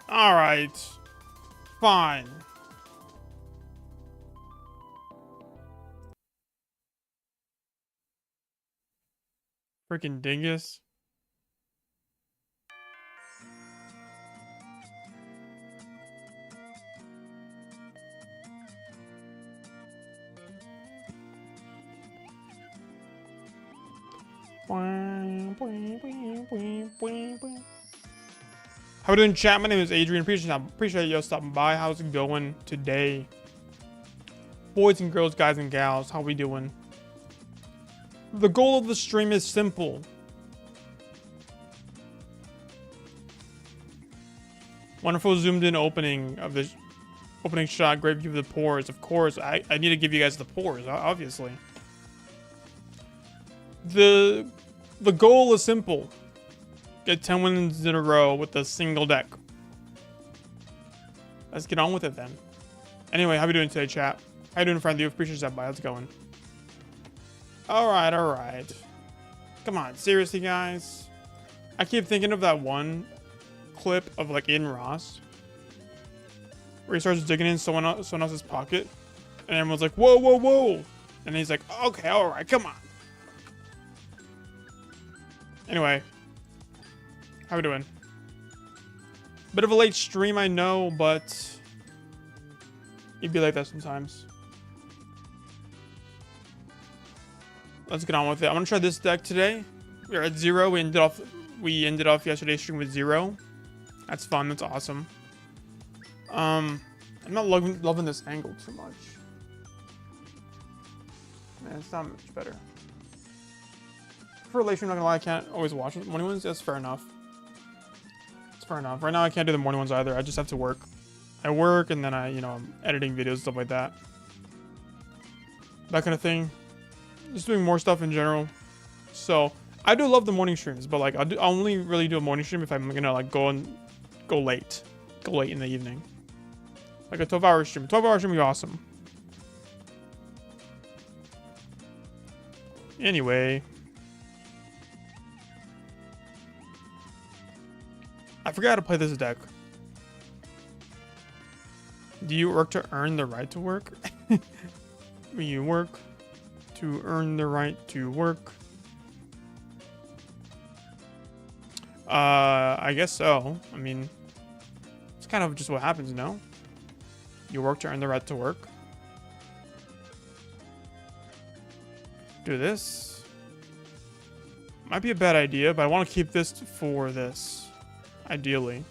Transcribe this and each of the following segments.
Alright. Fine. Freaking dingus. How we doing, chat? My name is Adrian. Appreciate you stopping by. How's it going today? Boys and girls, guys and gals, how we doing? The goal of the stream is simple. Wonderful zoomed in opening of the opening shot. Great view of the pores. Of course, I need to give you guys the pores, obviously. The goal is simple. Get 10 wins in a row with a single deck. Let's get on with it then. Anyway, how we doing today, chat? How you doing, friend? Appreciate that. How's it going? Alright, alright. Come on, seriously, guys. I keep thinking of that one clip of like Aiden Ross where he starts digging in someone else's pocket and everyone's like, whoa, whoa, whoa. And he's like, okay, alright, come on. Anyway, how we doing? Bit of a late stream, I know, but you'd be like that sometimes. Let's get on with it. I'm gonna try this deck today. We're at 0. We ended off yesterday's stream with 0. That's fun. That's awesome. I'm not loving this angle too much. Man, it's not much better. For relation, I'm not gonna lie, I can't always watch the morning ones. That's fair enough. It's fair enough. Right now, I can't do the morning ones either. I just have to work. I work and then I'm editing videos, stuff like that. That kind of thing. Just doing more stuff in general. So I do love the morning streams, but like I'll only really do a morning stream if I'm gonna like go late in the evening. Like a 12-hour stream. 12-hour stream would be awesome. Anyway. I forgot how to play this deck. Do you work to earn the right to work? You work to earn the right to work. I guess so. I mean, it's kind of just what happens, no? You work to earn the right to work. Do this. Might be a bad idea, but I want to keep this for this. Ideally.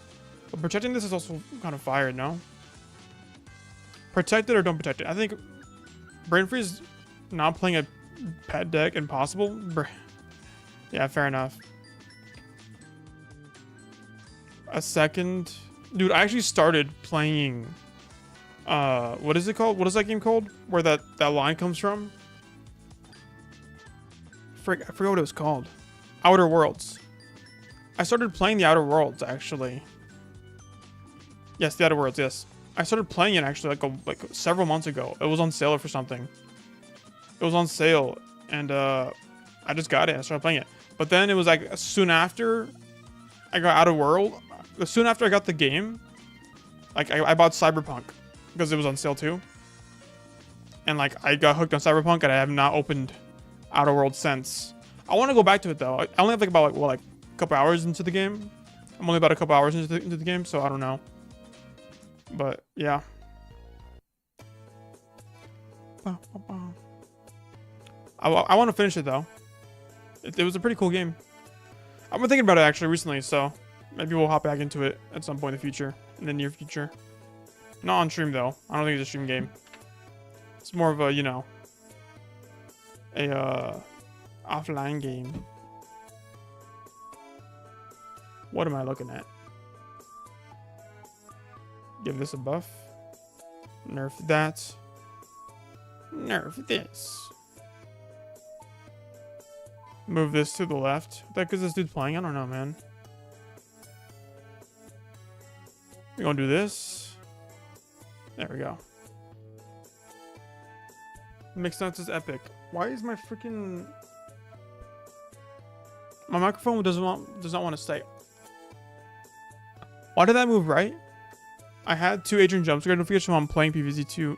But protecting this is also kind of fire, no? Protect it or don't protect it. I think Brain Freeze not playing a pet deck impossible. Yeah, fair enough. A second. Dude, I actually started playing what is it called? What is that game called? Where that line comes from? I forgot what it was called. Outer Worlds. I started playing the Outer Worlds actually. Yes, the Outer Worlds, yes. I started playing it actually like several months ago. It was on sale for something. It was on sale and I just got it. I started playing it. But then it was like soon after I got Outer World, soon after I got the game, like I bought Cyberpunk because it was on sale too. And like I got hooked on Cyberpunk and I have not opened Outer World since. I want to go back to it though. I only have like about like a couple hours into the game. I'm only about a couple hours into the game, so I don't know. But yeah. I want to finish it though. It was a pretty cool game. I've been thinking about it actually recently, so maybe we'll hop back into it at some point in the future, in the near future. Not on stream though. I don't think it's a stream game. It's more of a, you know, a offline game. What am I looking at? Give this a buff. Nerf that. Nerf this. Move this to the left. What the heck is this dude playing? I don't know, man. We're gonna do this. There we go. Mixed sense is epic. Why is my freaking... My microphone does not want to stay. Why did that move right? I had 2 Adrien jump scare notifications while I'm playing PvZ2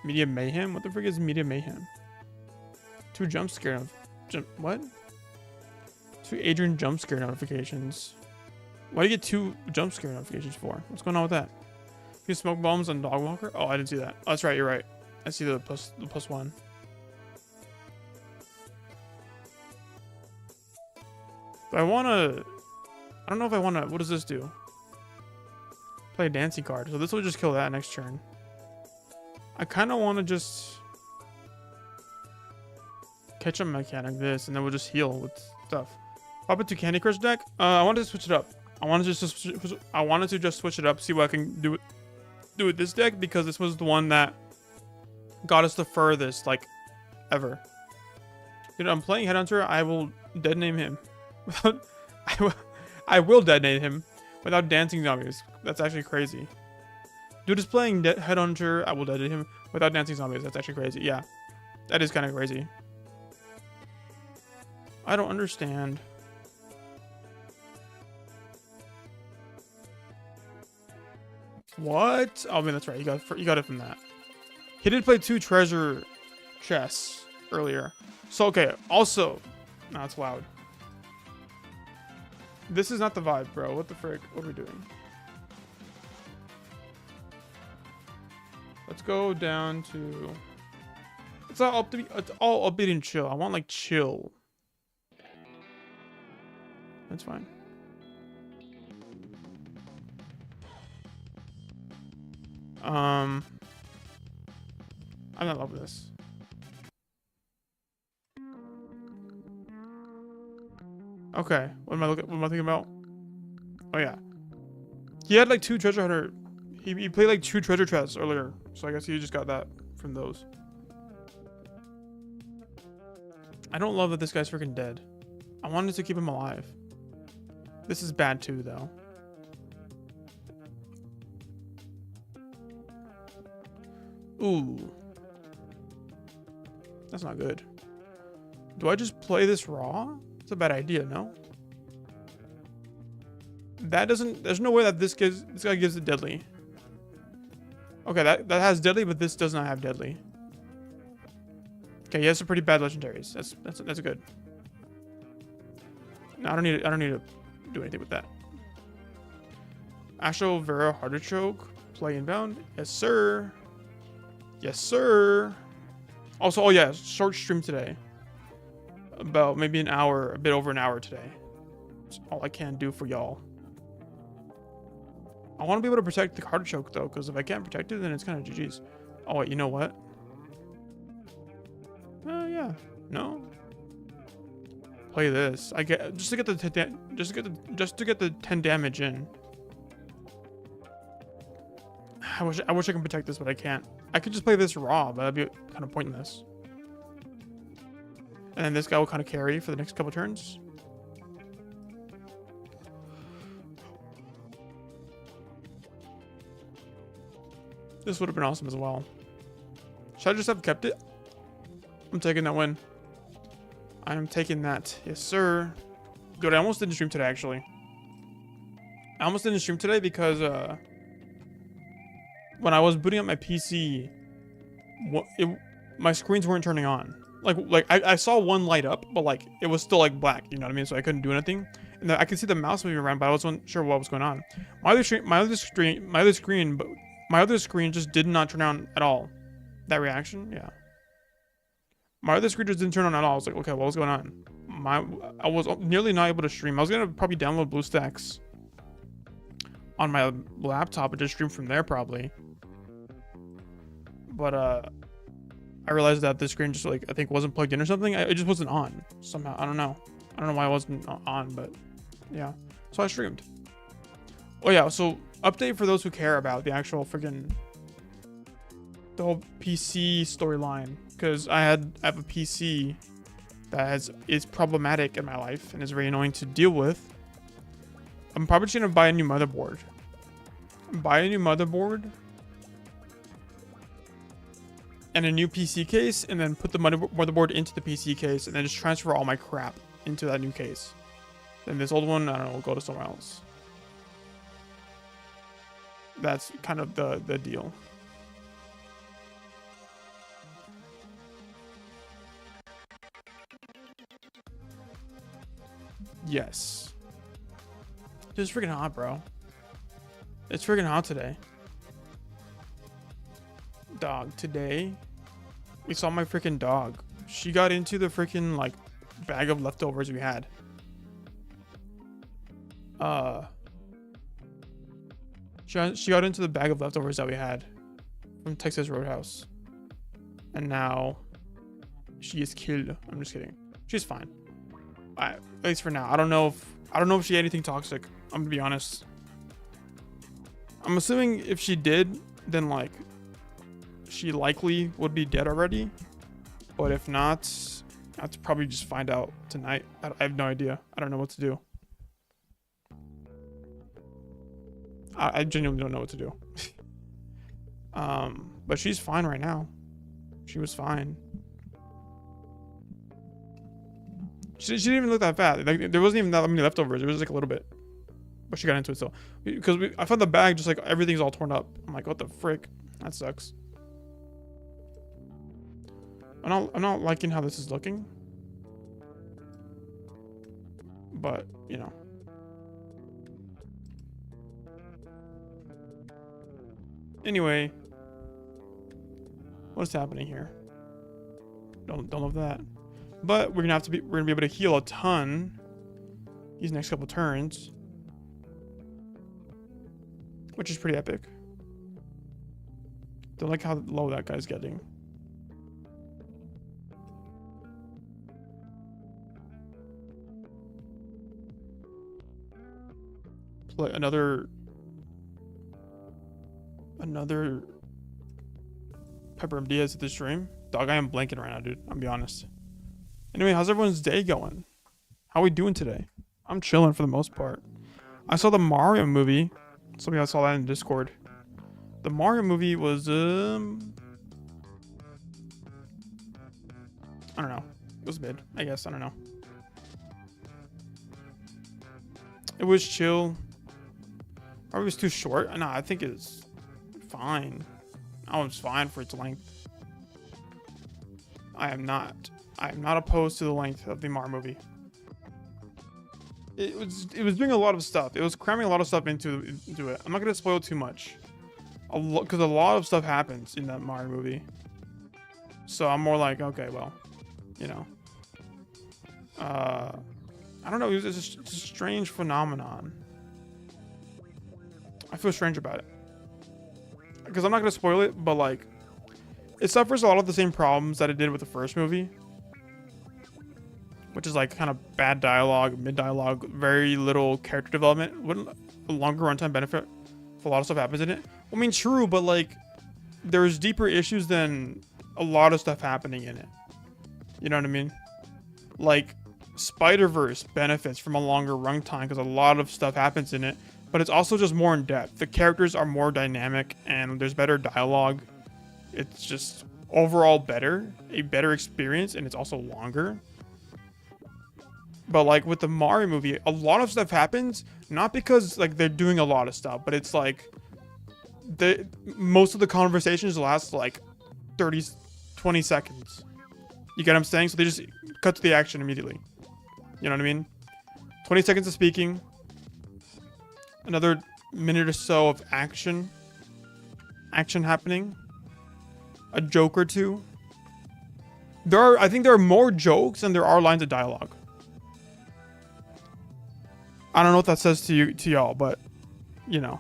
Media Mayhem. What the frick is Media Mayhem? 2 jump scare what? 2 Adrien jump scare notifications. Why do you get 2 jump scare notifications for? What's going on with that? You smoke bombs on Dog Walker? Oh, I didn't see that. Oh, that's right, you're right. I see the plus 1. But I don't know if I wanna, what does this do? Play a dancing card. So this will just kill that next turn. I kind of want to just catch up mechanic this, and then we'll just heal with stuff. Pop it to Candy Crush deck. I wanted to switch it up. I wanted to just switch it up, see what I can do with this deck, because this was the one that got us the furthest, like, ever. Dude, I'm playing Headhunter. I will dead name him. I will detonate him without dancing zombies. That's actually crazy. Dude is playing Headhunter. I will detonate him without dancing zombies. That's actually crazy. Yeah, that is kind of crazy. I don't understand. What? Oh man, that's right. You got it from that. He did play 2 treasure chests earlier. So okay. Also, no, it's loud. This is not the vibe, bro. What the frick? What are we doing? Let's go down to... It's all upbeat and chill. I want, like, chill. That's fine. I'm not loving this. Okay, what am I thinking about? Oh yeah, he had like 2 treasure hunter. He played like 2 treasure chests earlier, so I guess he just got that from those. I don't love that this guy's freaking dead. I wanted to keep him alive. This is bad too, though. Ooh, that's not good. Do I just play this raw? It's a bad idea, no? That doesn't... There's no way that this guy gives it deadly. Okay, that has deadly, but this does not have deadly. Okay, he has some pretty bad legendaries. That's good. No, I don't need to do anything with that. Astro Vera Artichoke, play inbound. Yes, sir. Yes, sir. Also, oh yeah, short stream today. About maybe an hour, a bit over an hour today. That's all I can do for y'all. I want to be able to protect the artichoke though, because if I can't protect it, then it's kind of GG's. Oh wait, you know what? Yeah, no. Play this. I get just to get the 10 damage in. I wish I could protect this, but I can't. I could just play this raw, but that'd be kind of pointless. And then this guy will kind of carry for the next couple turns. This would have been awesome as well. Should I just have kept it? I'm taking that win. I am taking that. Yes, sir. Dude, I almost didn't stream today, actually. I almost didn't stream today because when I was booting up my PC, my screens weren't turning on. Like I saw one light up, but like it was still like black, you know what I mean? So I couldn't do anything. And I could see the mouse moving around, but I wasn't sure what was going on. My other screen just did not turn on at all. That reaction, yeah. My other screen just didn't turn on at all. I was like, okay, what was going on? I was nearly not able to stream. I was gonna probably download BlueStacks on my laptop and just stream from there probably. But I realized that the screen just like I think wasn't plugged in or something. It just wasn't on somehow. I don't know why it wasn't on, but yeah. So I streamed. Oh yeah, so update for those who care about the actual freaking the whole PC storyline, because I have a PC that is problematic in my life and is very annoying to deal with. I'm probably just gonna buy a new motherboard. And a new PC case, and then put the motherboard into the PC case, and then just transfer all my crap into that new case. Then this old one, I don't know, will go to somewhere else. That's kind of the deal. Yes. Dude, it's freaking hot, bro. It's freaking hot today. Dog, today we saw my freaking dog. She got into the freaking like bag of leftovers we had. She got into the bag of leftovers that we had from Texas Roadhouse. And now she is killed. I'm just kidding. She's fine. At least for now. I don't know if she ate anything toxic. I'm gonna be honest. I'm assuming if she did, then like she likely would be dead already. But if not, I have to probably just find out tonight. I have no idea. I don't know what to do. I genuinely don't know what to do. But she's fine right now. She was fine. She didn't even look that bad. Like there wasn't even that many leftovers. It was like a little bit, but she got into it still. Because I found the bag just like everything's all torn up. I'm like, what the frick? That sucks. I'm not liking how this is looking, but you know. Anyway, what's happening here? Don't love that. But we're gonna be able to heal a ton these next couple turns, which is pretty epic. Don't like how low that guy's getting. Play another Pepper M. Diaz at the stream. Dog, I am blanking right now, dude. I'll be honest. Anyway, how's everyone's day going? How we doing today? I'm chilling for the most part. I saw the Mario movie. Some of y'all saw that in Discord. The Mario movie was I don't know. It was mid, I guess. I don't know. It was chill. Probably was too short. No, I think it's fine. I was fine for its length. I am not opposed to the length of the Mario movie. It was doing a lot of stuff. It was cramming a lot of stuff into it. I'm not gonna spoil too much, because a lot of stuff happens in that Mario movie. So I'm more like, okay, well, you know, I don't know. It was just a strange phenomenon. I feel strange about it because I'm not gonna spoil it, but like, it suffers a lot of the same problems that it did with the first movie, which is like kind of bad dialogue, mid dialogue, very little character development. Wouldn't a longer runtime benefit if a lot of stuff happens in it? I mean, true, but like, there's deeper issues than a lot of stuff happening in it. You know what I mean? Like, Spider-Verse benefits from a longer runtime because a lot of stuff happens in it, but it's also just more in depth. The characters are more dynamic and there's better dialogue. It's just overall a better experience, and it's also longer. But like with the Mario movie, a lot of stuff happens, not because like they're doing a lot of stuff, but it's like most of the conversations last like 20 seconds. You get what I'm saying? So they just cut to the action immediately. You know what I mean? 20 seconds of speaking, another minute or so of action happening, a joke or two. I think there are more jokes than there are lines of dialogue. I don't know what that says to y'all, but you know,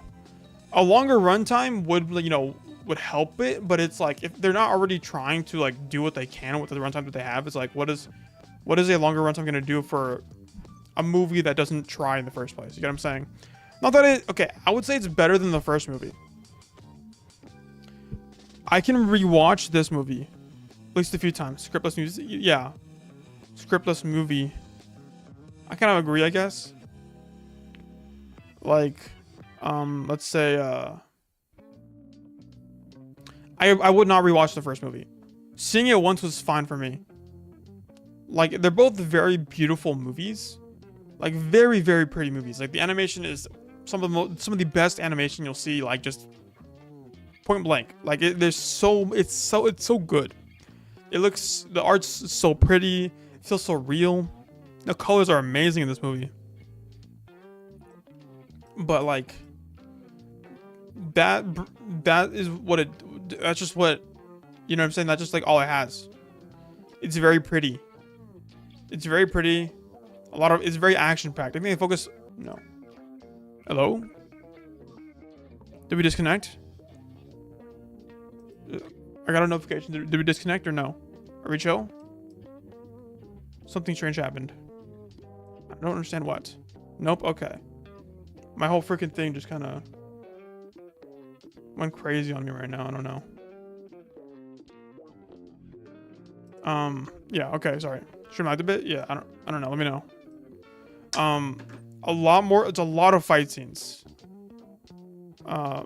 a longer runtime would help it. But it's like, if they're not already trying to like do what they can with the runtime that they have, it's like, what is a longer runtime gonna do for a movie that doesn't try in the first place? You get what I'm saying? Not that okay, I would say it's better than the first movie. I can rewatch this movie at least a few times. Scriptless music, yeah. Scriptless movie. I kind of agree, I guess. Like, let's say, I would not rewatch the first movie. Seeing it once was fine for me. Like, they're both very beautiful movies. Like, very, very pretty movies. Like, the animation is some of the best animation you'll see, like just point blank. Like it's so good. The art's so pretty. It feels so real. The colors are amazing in this movie. But like that is what it. That's just what, you know what I'm saying. That's just like all it has. It's very pretty. It's very pretty. It's very action packed. I think they focus. No. Hello? Did we disconnect? I got a notification. Did we disconnect or no? Are we chill? Something strange happened. I don't understand what. Nope. Okay. My whole freaking thing just kind of went crazy on me right now. I don't know. Yeah. Okay. Sorry. Should I act a bit? Yeah. I don't know. Let me know. A lot more. It's a lot of fight scenes. A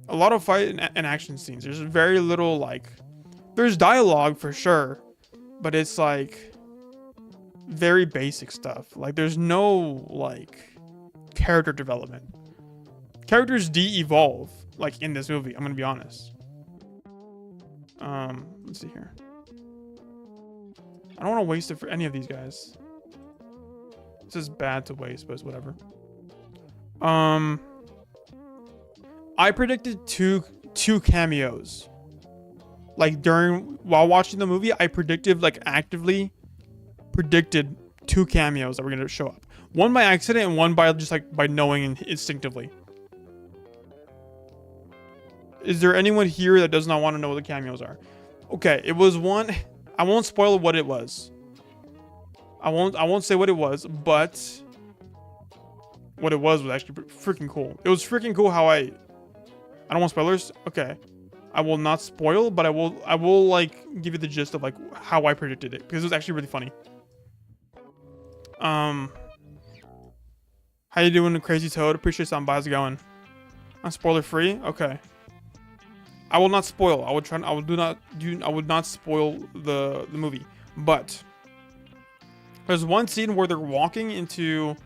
lot of fight and action scenes. There's very little like. There's dialogue for sure, but it's like very basic stuff. Like there's no like character development. Characters de-evolve like in this movie. I'm gonna be honest. Let's see here. I don't want to waste it for any of these guys. This is bad to waste, but it's whatever. I predicted two cameos. Like while watching the movie, I actively predicted 2 cameos that were gonna show up. One by accident and one by just like by knowing instinctively. Is there anyone here that does not want to know what the cameos are? Okay, it was one. I won't spoil what it was. I won't say what it was, but what it was actually freaking cool. It was freaking cool how I don't want spoilers. Okay. I will not spoil, but I will like give you the gist of like how I predicted it because it was actually really funny. How you doing, Crazy Toad? Appreciate some. How's it going? I'm spoiler free. Okay. I will not spoil. I would not spoil the movie. But there's one scene where they're walking into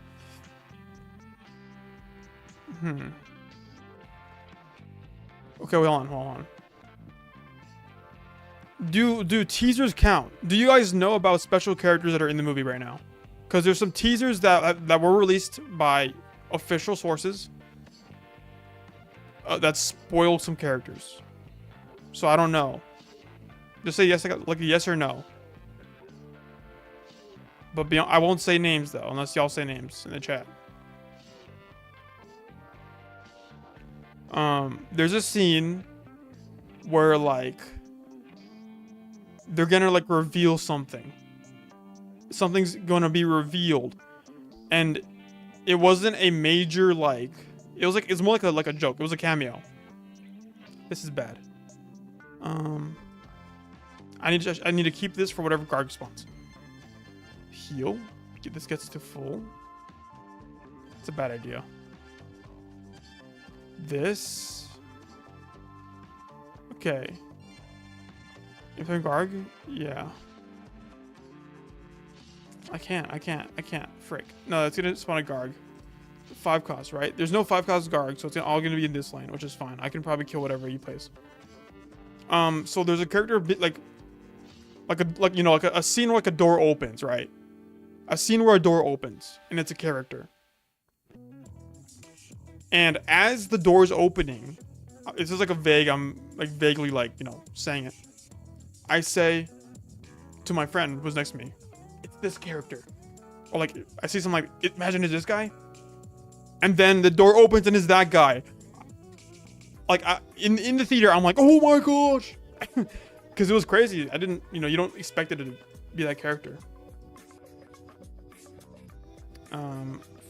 Okay, hold on. Do teasers count? Do you guys know about special characters that are in the movie right now? Because there's some teasers that were released by official sources that spoiled some characters. So I don't know. Just say yes, like a yes or no. But I won't say names though, unless y'all say names in the chat. There's a scene where like they're gonna like reveal something. Something's gonna be revealed, and it wasn't a major like. It's more like a joke. It was a cameo. This is bad. I need to keep this for whatever guard response. Heal. This gets to full. It's a bad idea. This. Okay. Infinite Garg? Yeah. I can't. Frick. No, it's gonna spawn a Garg. 5 cost, right? There's no 5 cost Garg, so it's all gonna be in this lane, which is fine. I can probably kill whatever he plays. So there's a character a bit like a scene where like a door opens, right? A scene where a door opens, and it's a character. And as the door is opening, it's just like a vague, I'm like vaguely like, saying it. I say to my friend who's next to me, it's this character. Or like, I see something like, imagine it's this guy. And then the door opens and it's that guy. Like, in the theater, I'm like, oh my gosh. Because it was crazy. I didn't, you don't expect it to be that character.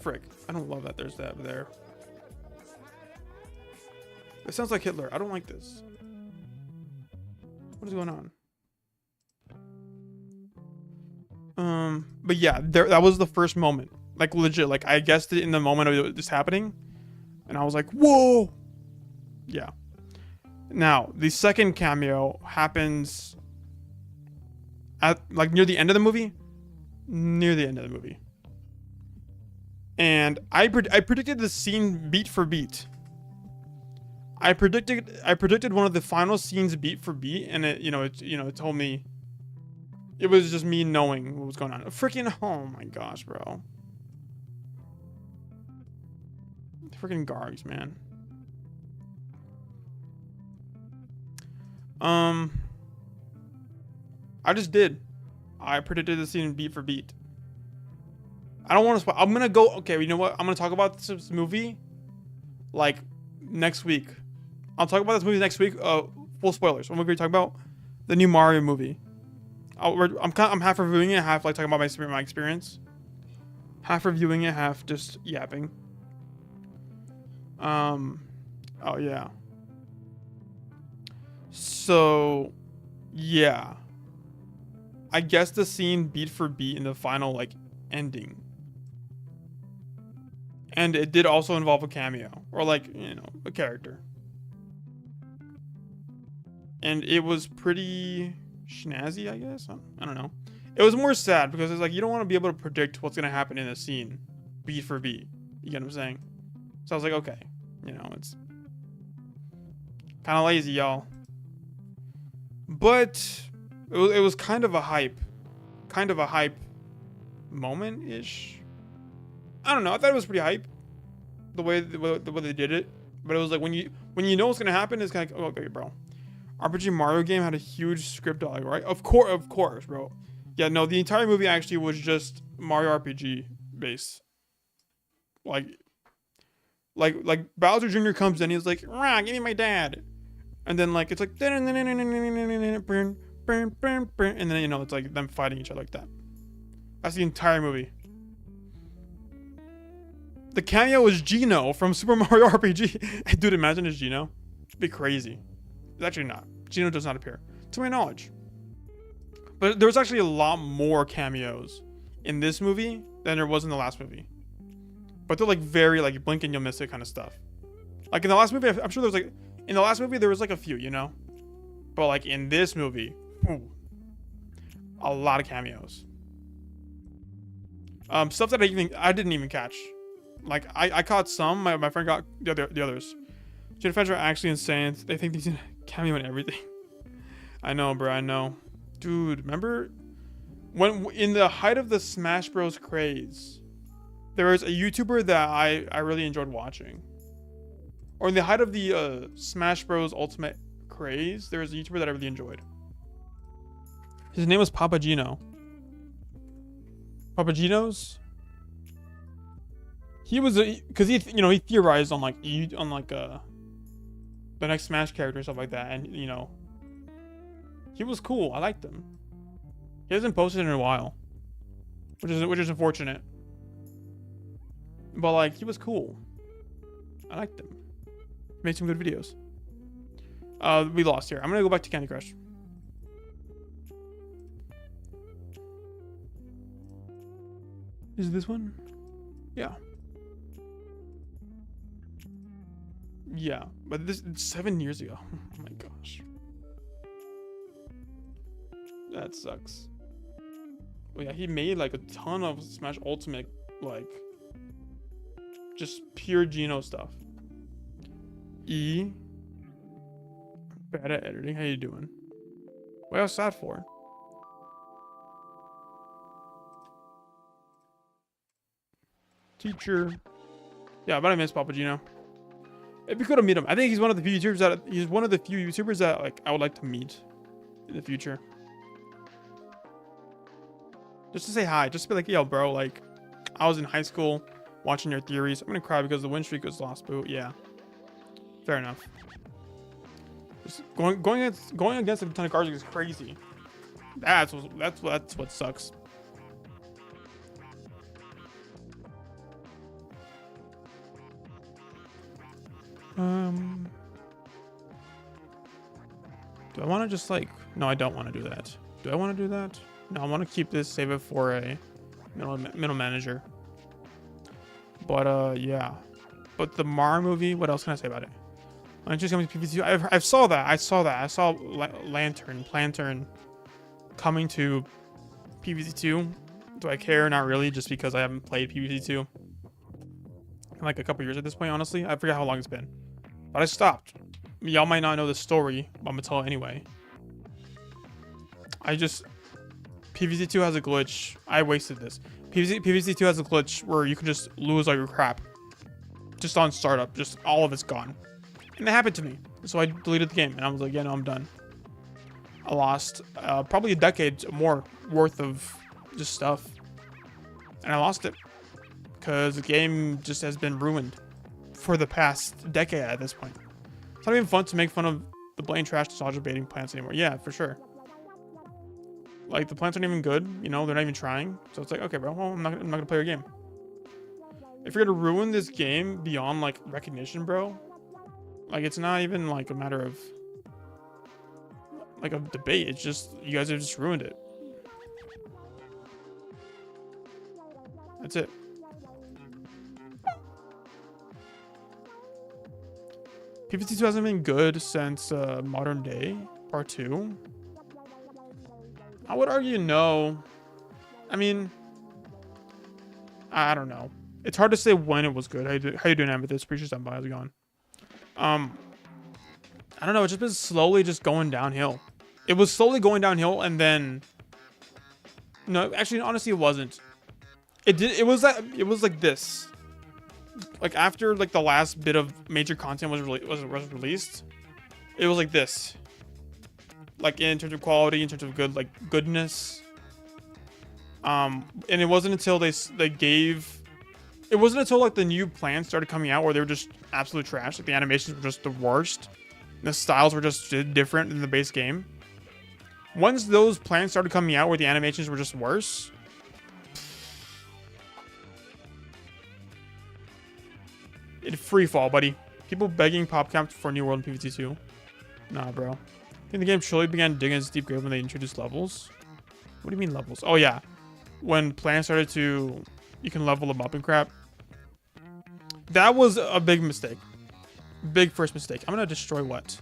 Frick. I don't love that there's that there. It sounds like Hitler. I don't like this. What is going on? But yeah, that was the first moment. Like legit, like I guessed it in the moment of this happening. And I was like, whoa. Yeah. Now, the second cameo happens at like near the end of the movie. Near the end of the movie. And I predicted the scene beat for beat. I predicted one of the final scenes beat for beat, and it told me it was just me knowing what was going on. Freaking, oh my gosh, bro. Freaking Gargs, man. I just did. I predicted the scene beat for beat. I don't want to spoil. I'm gonna go. Okay, you know what? I'm gonna talk about this movie like next week. I'll talk about this movie next week. Full spoilers. What movie are we talking about? The new Mario movie. I'm half reviewing it, half like talking about my experience. Half reviewing it, half just yapping. Oh yeah. So, yeah. I guess the scene beat for beat in the final like ending. And it did also involve a cameo or like, a character. And it was pretty snazzy, I guess. I don't know. It was more sad because it's like you don't want to be able to predict what's going to happen in a scene beat for beat. You get what I'm saying? So I was like, okay, it's kind of lazy, y'all. But it was kind of a hype moment-ish. I don't know. I thought it was pretty hype the way they did it. But it was like when you know what's gonna happen, it's kind of like, oh, okay, bro. RPG Mario game had a huge script dog, right? Of course, bro. Yeah, no, the entire movie actually was just Mario RPG based. Like Bowser Jr. comes in, he's like, "Rah, give me my dad," and then like it's like, and then it's like them fighting each other like that. That's the entire movie. The cameo is Geno from Super Mario RPG. Dude, imagine it's Geno. It'd be crazy. It's actually not. Geno does not appear, to my knowledge. But there was actually a lot more cameos in this movie than there was in the last movie. But they're like very like blink and you'll miss it kind of stuff. Like in the last movie, I'm sure there was like in the last movie there was like a few, But like in this movie, a lot of cameos. Stuff that I didn't even catch. Like I caught some. My friend got the others. Jade fans are actually insane. They think these cameo in everything. I know, bro. I know, dude. Remember when in the height of the Smash Bros craze, there was a YouTuber that I really enjoyed watching. Or in the height of the Smash Bros Ultimate craze, there was a YouTuber that I really enjoyed. His name was Papa Gino. Papa Gino's. He was because he theorized on the next Smash character and stuff like that, and he was cool. I liked him. He hasn't posted in a while, which is unfortunate. But like he was cool. I liked him. Made some good videos. We lost here. I'm gonna go back to Candy Crush. Is this one? Yeah. Yeah, but this 7 years ago. Oh my gosh. That sucks. Well, yeah, he made like a ton of Smash Ultimate, like just pure Geno stuff. Bad at editing. How you doing? What else that for? Teacher. Yeah, but I miss Papa Gino. It'd be cool to meet him. I think he's one of the few YouTubers that like I would like to meet in the future. Just to say hi. Just to be like, yo, bro, like I was in high school watching your theories. I'm gonna cry because the win streak was lost, but yeah. Fair enough. Just going against a ton of cards is crazy. That's what sucks. Do I want to just like... No, I don't want to do that. Do I want to do that? No, I want to keep this, save it for a middle manager. But, yeah. But the Mario movie, what else can I say about it? When it's just coming to PvZ2, I saw that. I saw Lantern coming to PvZ2. Do I care? Not really, just because I haven't played PvZ2. like a couple years at this point, honestly. I forget how long it's been. But I stopped. Y'all might not know the story, but I'm gonna tell it anyway. PvZ2 has a glitch. I wasted this. PvZ2 has a glitch where you can just lose all your crap. Just on startup. Just all of it's gone. And that happened to me. So I deleted the game and I was like, yeah, no, I'm done. I lost probably a decade more worth of just stuff. And I lost it. Because the game just has been ruined for the past decade at this point. It's not even fun to make fun of the blatant trash nostalgia baiting plants anymore. Yeah, for sure. Like, the plants aren't even good. You know, they're not even trying. So it's like, okay, bro, well, I'm not going to play your game. If you're going to ruin this game beyond, like, recognition, bro, like, it's not even, like, a matter of, like, a debate. It's just, you guys have just ruined it. That's it. PvZ2 hasn't been good since Modern Day Part 2. I would argue no. I mean, I don't know. It's hard to say when it was good. How you doing, Amethyst? Appreciate that. How's it going? I don't know. It's just been slowly just going downhill. It was slowly going downhill, and then no, actually, honestly, it wasn't. It was like this. Like after like the last bit of major content was released, it was like this. Like in terms of quality, in terms of goodness. And it wasn't until it wasn't until like the new plans started coming out where they were just absolute trash. Like the animations were just the worst. The styles were just different in the base game. Once those plans started coming out where the animations were just worse, it free fall, buddy. People begging PopCap for New World in PvZ2. Nah, bro. I think the game truly began digging its deep grave when they introduced levels. What do you mean levels? Oh yeah, when plans started to, you can level them up and crap. That was a big mistake. Big first mistake. I'm gonna destroy what?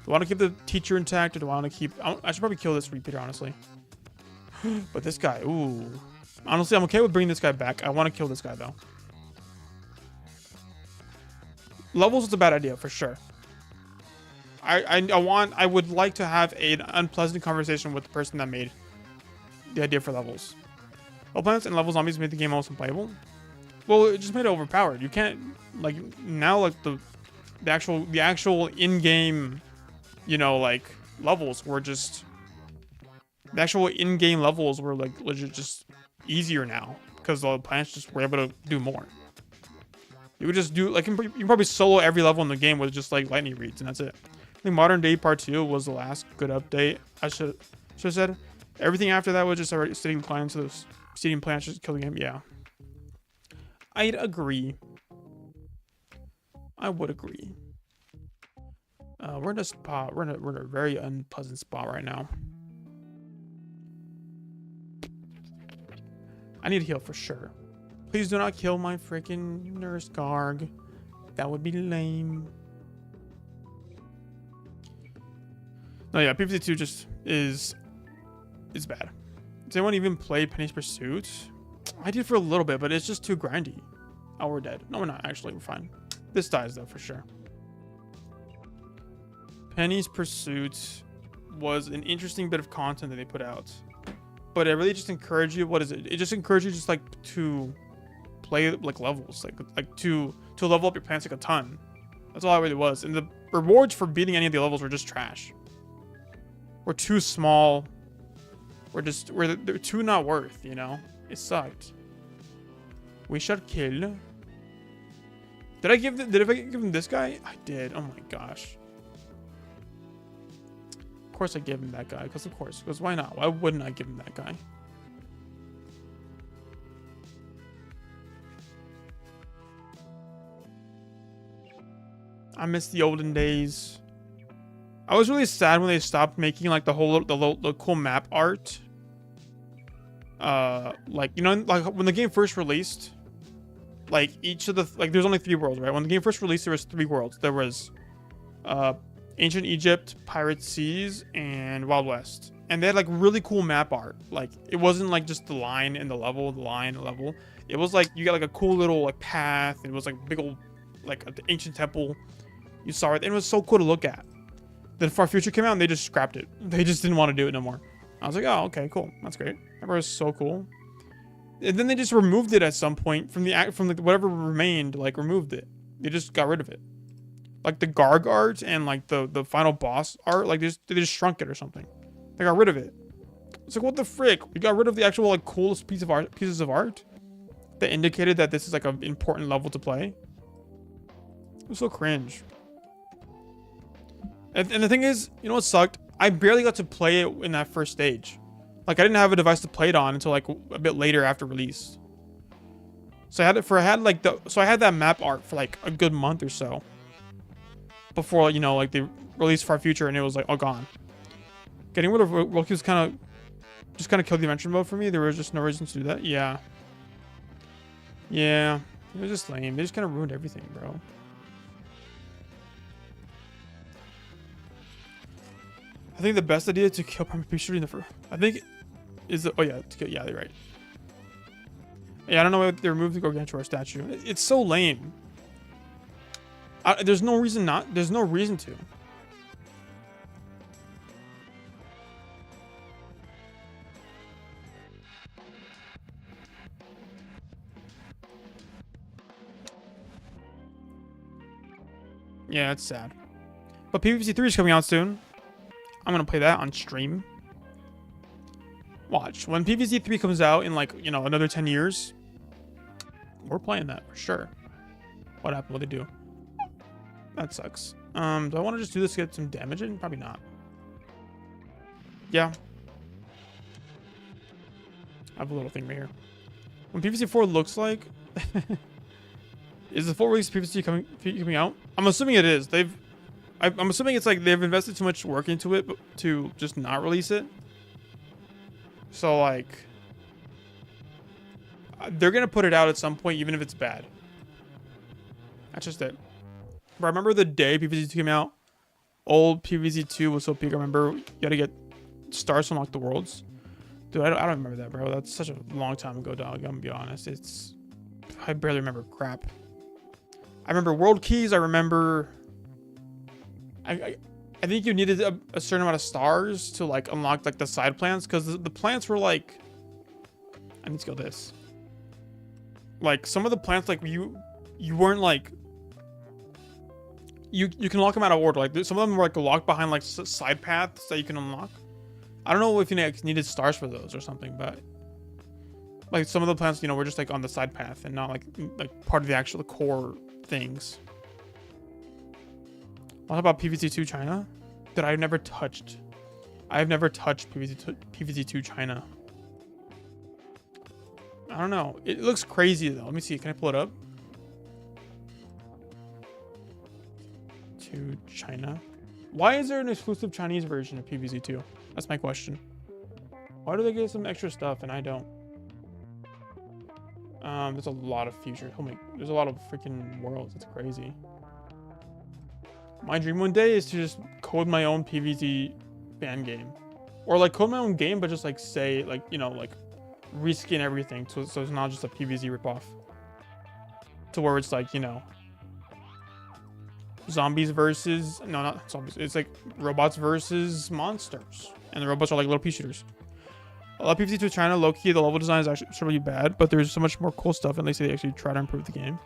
Do I want to keep the teacher intact, or do I want to keep? I should probably kill this repeater, honestly. But this guy, ooh. Honestly, I'm okay with bringing this guy back. I want to kill this guy though. Levels is a bad idea for sure. I would like to have an unpleasant conversation with the person that made the idea for levels. Well, planets and level zombies made the game almost unplayable. Well, it just made it overpowered. You can't like now like the actual in-game, you know, like levels were just the actual in-game levels were like legit just easier now because the planets just were able to do more. You would just do like you can probably solo every level in the game with just like lightning reads, and that's it. I think Modern Day Part 2 was the last good update. I should have said everything after that was just already sitting plans. So those seeding plants just kill the game. Yeah, I'd agree. I would agree. We're in a spot. We're in a very unpleasant spot right now. I need to heal for sure. Please do not kill my freaking nurse Garg. That would be lame. No, yeah, PvZ2 just is bad. Does anyone even play Penny's Pursuit? I did for a little bit, but it's just too grindy. Oh, we're dead. No, we're not. Actually, we're fine. This dies though, for sure. Penny's Pursuit was an interesting bit of content that they put out, but it really just encouraged you. What is it? It just encouraged you just like to play like levels, like to level up your plants like a ton. That's all it really was. And the rewards for beating any of the levels were just trash. We're too small. They're too not worth, you know? It sucked. We should kill. Did I give him this guy? I did. Oh my gosh. Of course I gave him that guy, because why not? Why wouldn't I give him that guy? I miss the olden days. I was really sad when they stopped making like the cool map art. Like, you know, like when the game first released, like each of the there's only 3 worlds, right? When the game first released, there was 3 worlds. There was Ancient Egypt, Pirate Seas, and Wild West. And they had like really cool map art. Like it wasn't like just the line and the level, It was like you got like a cool little like path. It was like big old like an ancient temple. You saw it, and it was so cool to look at. Then Far Future came out, and they just scrapped it. They just didn't want to do it no more. I was like, oh, okay, cool, that's great. That was so cool. And then they just removed it at some point from whatever remained. Like removed it. They just got rid of it. Like the Garg art and like the final boss art, like they just shrunk it or something. They got rid of it. It's like, what the frick? We got rid of the actual like coolest pieces of art that indicated that this is like an important level to play. It was so cringe. And the thing is, you know what sucked? I barely got to play it in that first stage. Like I didn't have a device to play it on until like a bit later after release. So I had that map art for like a good month or so before, you know, like they released Far Future, and it was like all gone. Getting rid of World Cubes kind of killed the adventure mode for me. There was just no reason to do that. Yeah, it was just lame. They just kind of ruined everything, bro. I think the best idea to kill Prime Picture in the first, I think, is the, oh yeah, to kill, yeah, they're right. Yeah, I don't know why they removed the Gargantua statue. It's so lame. There's no reason to. Yeah, it's sad. But PvZ 3 is coming out soon. I'm gonna play that on stream. Watch. When PvZ 3 comes out in like, you know, another 10 years, we're playing that for sure. What happened? What'd they do? That sucks. Do I want to just do this to get some damage in? Probably not. Yeah. I have a little thing right here. When PvZ 4 looks like... Is the full release PvZ coming out? I'm assuming it is. I'm assuming it's like they've invested too much work into it to just not release it. So like... they're going to put it out at some point, even if it's bad. That's just it. But I remember the day PvZ 2 came out. Old PvZ 2 was so peak. I remember you had to get stars to unlock the worlds. Dude, I don't remember that, bro. That's such a long time ago, dog. I'm gonna be honest. I barely remember crap. I remember world keys. I remember... I think you needed a certain amount of stars to like unlock like the side plants, because the plants were like... I need to go this. Like some of the plants, like you weren't like... You can lock them out of order. Like some of them were like locked behind like side paths that you can unlock. I don't know if you needed stars for those or something, but like some of the plants, you know, were just like on the side path and not like part of the actual core things. What about PvZ 2 China? That I've never touched. I've never touched PvZ 2 China. I don't know. It looks crazy though. Let me see. Can I pull it up? To China. Why is there an exclusive Chinese version of PvZ 2? That's my question. Why do they get some extra stuff and I don't? There's a lot of future. Oh my, there's a lot of freaking worlds. It's crazy. My dream one day is to just code my own PvZ fan game, or like code my own game, but just like say like, you know, like reskin everything so it's not just a PvZ ripoff. To where it's like, you know, zombies versus not zombies. It's like robots versus monsters, and the robots are like little pea shooters. A lot of PvZ 2 China, low-key, the level design is actually really bad, but there's so much more cool stuff, and they say they actually try to improve the game.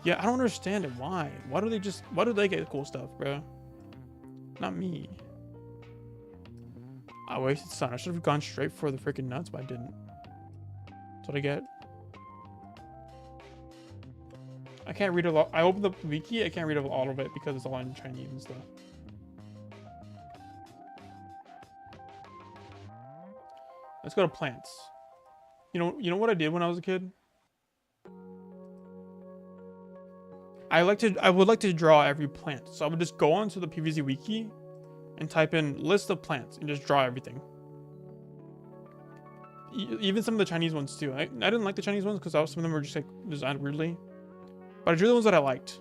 Yeah, I don't understand it. Why? Why do they get cool stuff, bro? Not me. I wasted sun. I should have gone straight for the freaking nuts, but I didn't. That's what I get. I can't read a lot. I opened the wiki. I can't read all of it because it's all in Chinese and stuff. Let's go to plants. You know what I did when I was a kid? I would like to draw every plant. So I would just go onto the PvZ wiki and type in list of plants and just draw everything. Even some of the Chinese ones too. I didn't like the Chinese ones because some of them were just like designed weirdly. But I drew the ones that I liked.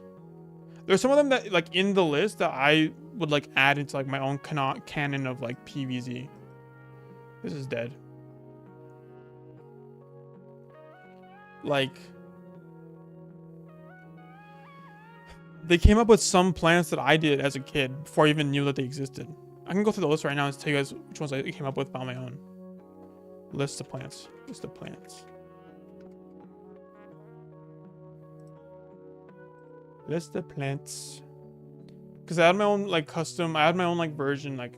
There's some of them that like in the list that I would like add into like my own canon of like PvZ. This is dead. Like, they came up with some plants that I did as a kid before I even knew that they existed. I can go through the list right now and tell you guys which ones I came up with by my own. List of plants. List of plants. List of plants. Because I had my own like custom, I had my own like version, like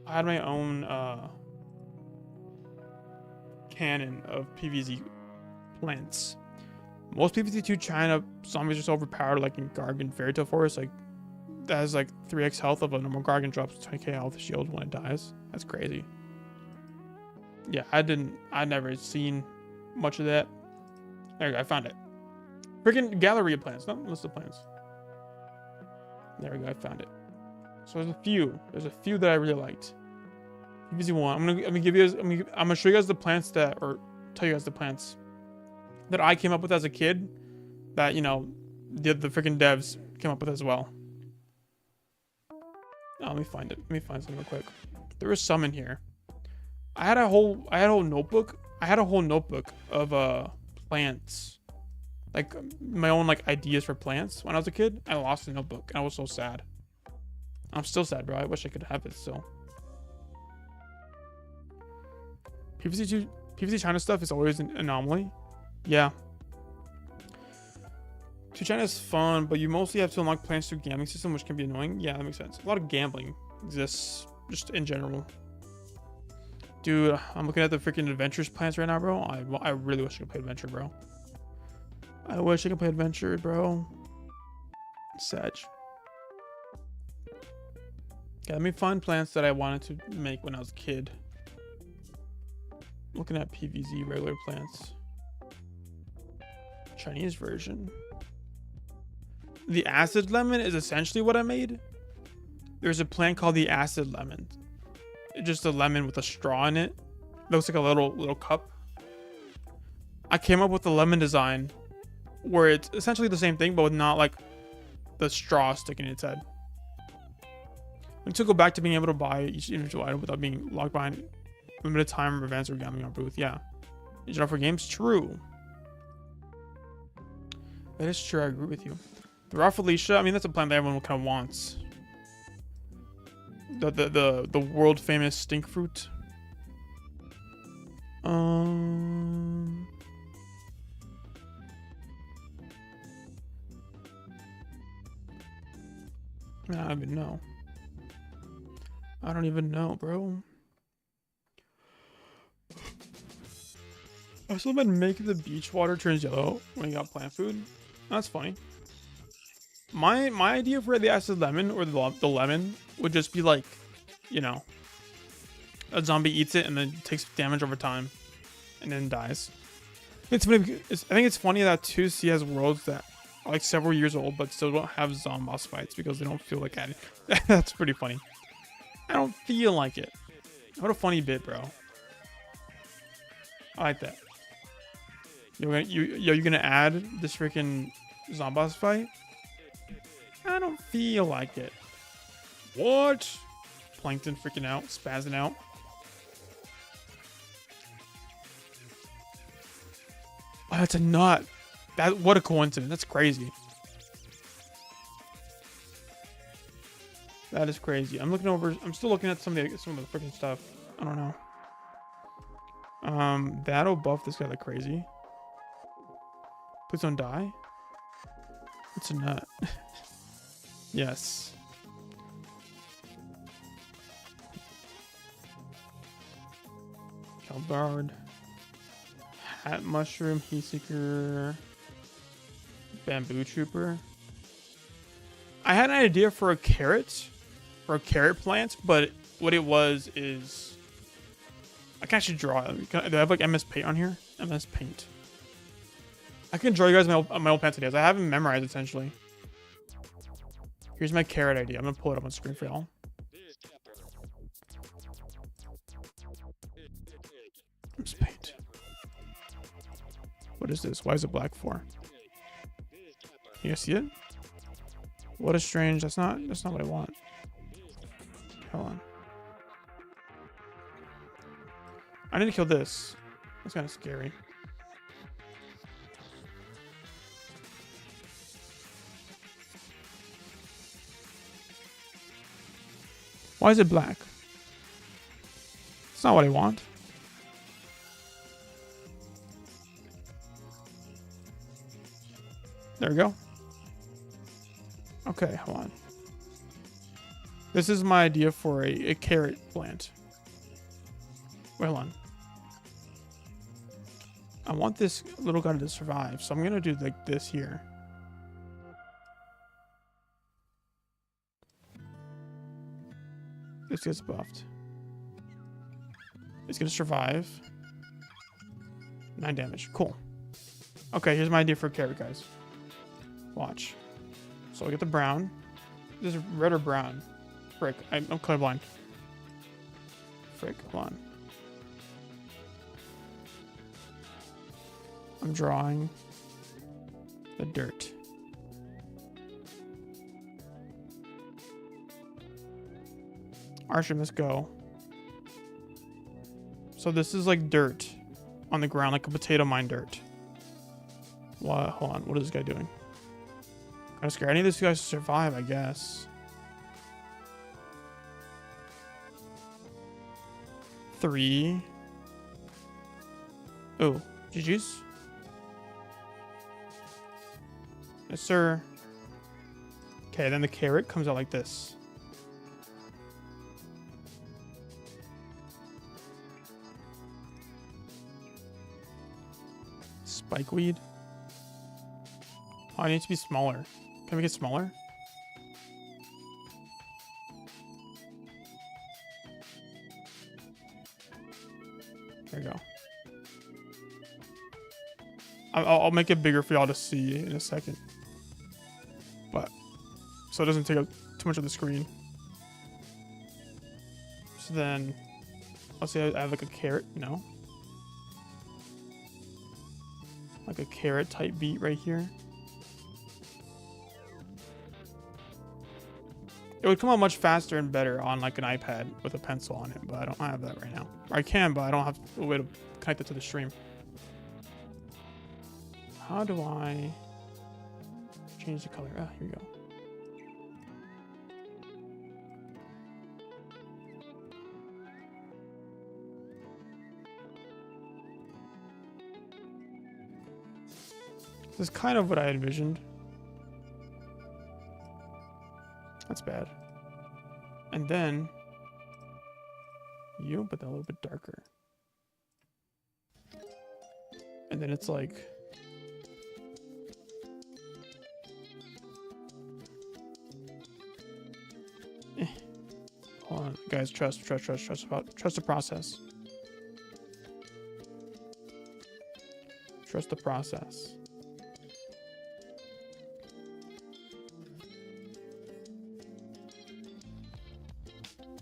I had my own canon of PvZ plants. Most PvZ2 China zombies are so overpowered, like in Gargan Fairy Tale Forest, like that has like 3x health of a normal Gargan, drops 20k health shield when it dies. That's crazy. Yeah, I'd never seen much of that. There you go, I found it. Freaking gallery of plants, not list of plants. There we go, I found it. So there's a few that I really liked. PvZ1, I'm gonna give you guys, I'm gonna show you guys the plants that, or tell you guys the plants that I came up with as a kid that, you know, the freaking devs came up with as well. Oh, let me find it. Let me find some real quick. There was some in here. I had a whole notebook. I had a whole notebook of plants, like my own like ideas for plants when I was a kid. I lost the notebook and I was so sad. I'm still sad, bro. I wish I could have it still. PvZ China stuff is always an anomaly. Yeah. To China is fun, but you mostly have to unlock plants through gambling system, which can be annoying. Yeah, that makes sense. A lot of gambling exists just in general. Dude, I'm looking at the freaking adventures plants right now, bro. I really wish I could play adventure, bro. I wish I could play adventure, bro. Sag. Yeah, let me find plants that I wanted to make when I was a kid. Looking at PvZ regular plants. Chinese version. The acid lemon is essentially what I made. There's a plant called the acid lemon. It's just a lemon with a straw in it. It looks like a little cup. I came up with the lemon design where it's essentially the same thing, but with not like the straw sticking in its head. I need to go back to being able to buy each individual item without being locked behind limited time events or gambling on booth. Yeah. Digital for games? True. That is true. I agree with you. The raw Felicia, I mean, that's a plant that everyone kind of wants. The world famous stink fruit. I don't even know. I don't even know, bro. I still been making the beach water turns yellow when you got plant food. That's funny. My idea for the acid lemon or the lemon would just be like, you know, a zombie eats it and then takes damage over time and then dies. It's funny. I think it's funny that 2C has worlds that are like several years old but still don't have zombie boss fights because they don't feel like adding. That's pretty funny. I don't feel like it. What a funny bit, bro. I like that. You're gonna add this freaking zombie boss fight? I don't feel like it. What? Plankton freaking out, spazzing out. Oh, that's a nut. What a coincidence. That's crazy. That is crazy. I'm still looking at some of the freaking stuff. I don't know. That'll buff this guy like crazy. Please don't die. It's a nut. Yes. Calbard. Hat mushroom, heat seeker, bamboo trooper. I had an idea for a carrot plant, but what it was is I can actually draw it. Do I have like MS Paint on here? MS Paint. I can draw you guys my old plant ideas. I have them memorized essentially. Here's my carrot idea. I'm gonna pull it up on screen for y'all. MS Paint. What is this? Why is it black for? You guys see it? What a strange. That's not what I want. Hold on. I need to kill this. That's kind of scary. Why is it black? It's not what I want. There we go. Okay, hold on. This is my idea for a carrot plant. Wait, hold on. I want this little guy to survive, so I'm gonna do like this here. This gets buffed. It's gonna survive. 9 damage. Cool. Okay, here's my idea for a carrot, guys. Watch. So I get the brown. This is red or brown? Frick. I'm colorblind. Frick. Hold on. I'm drawing the dirt. Archie, let's go. So this is like dirt on the ground, like a potato mine dirt. What? Hold on. What is this guy doing? Kind of scared. I need this guy to survive, I guess. 3. Oh, GG's. Yes, sir. Okay, then the carrot comes out like this. Spikeweed. Oh, I need to be smaller. Can we get smaller? There we go. I'll make it bigger for y'all to see in a second. But, so it doesn't take up too much of the screen. So then, let's say I have like a carrot. No. Like a carrot type beat right here. It would come out much faster and better on like an iPad with a pencil on it, but I don't have that right now. Or I can, but I don't have a way to connect it to the stream. How do I change the color? Ah, here we go. This is kind of what I envisioned. That's bad. And then you put that a little bit darker. And then it's like hold on, guys, trust the process. Trust the process.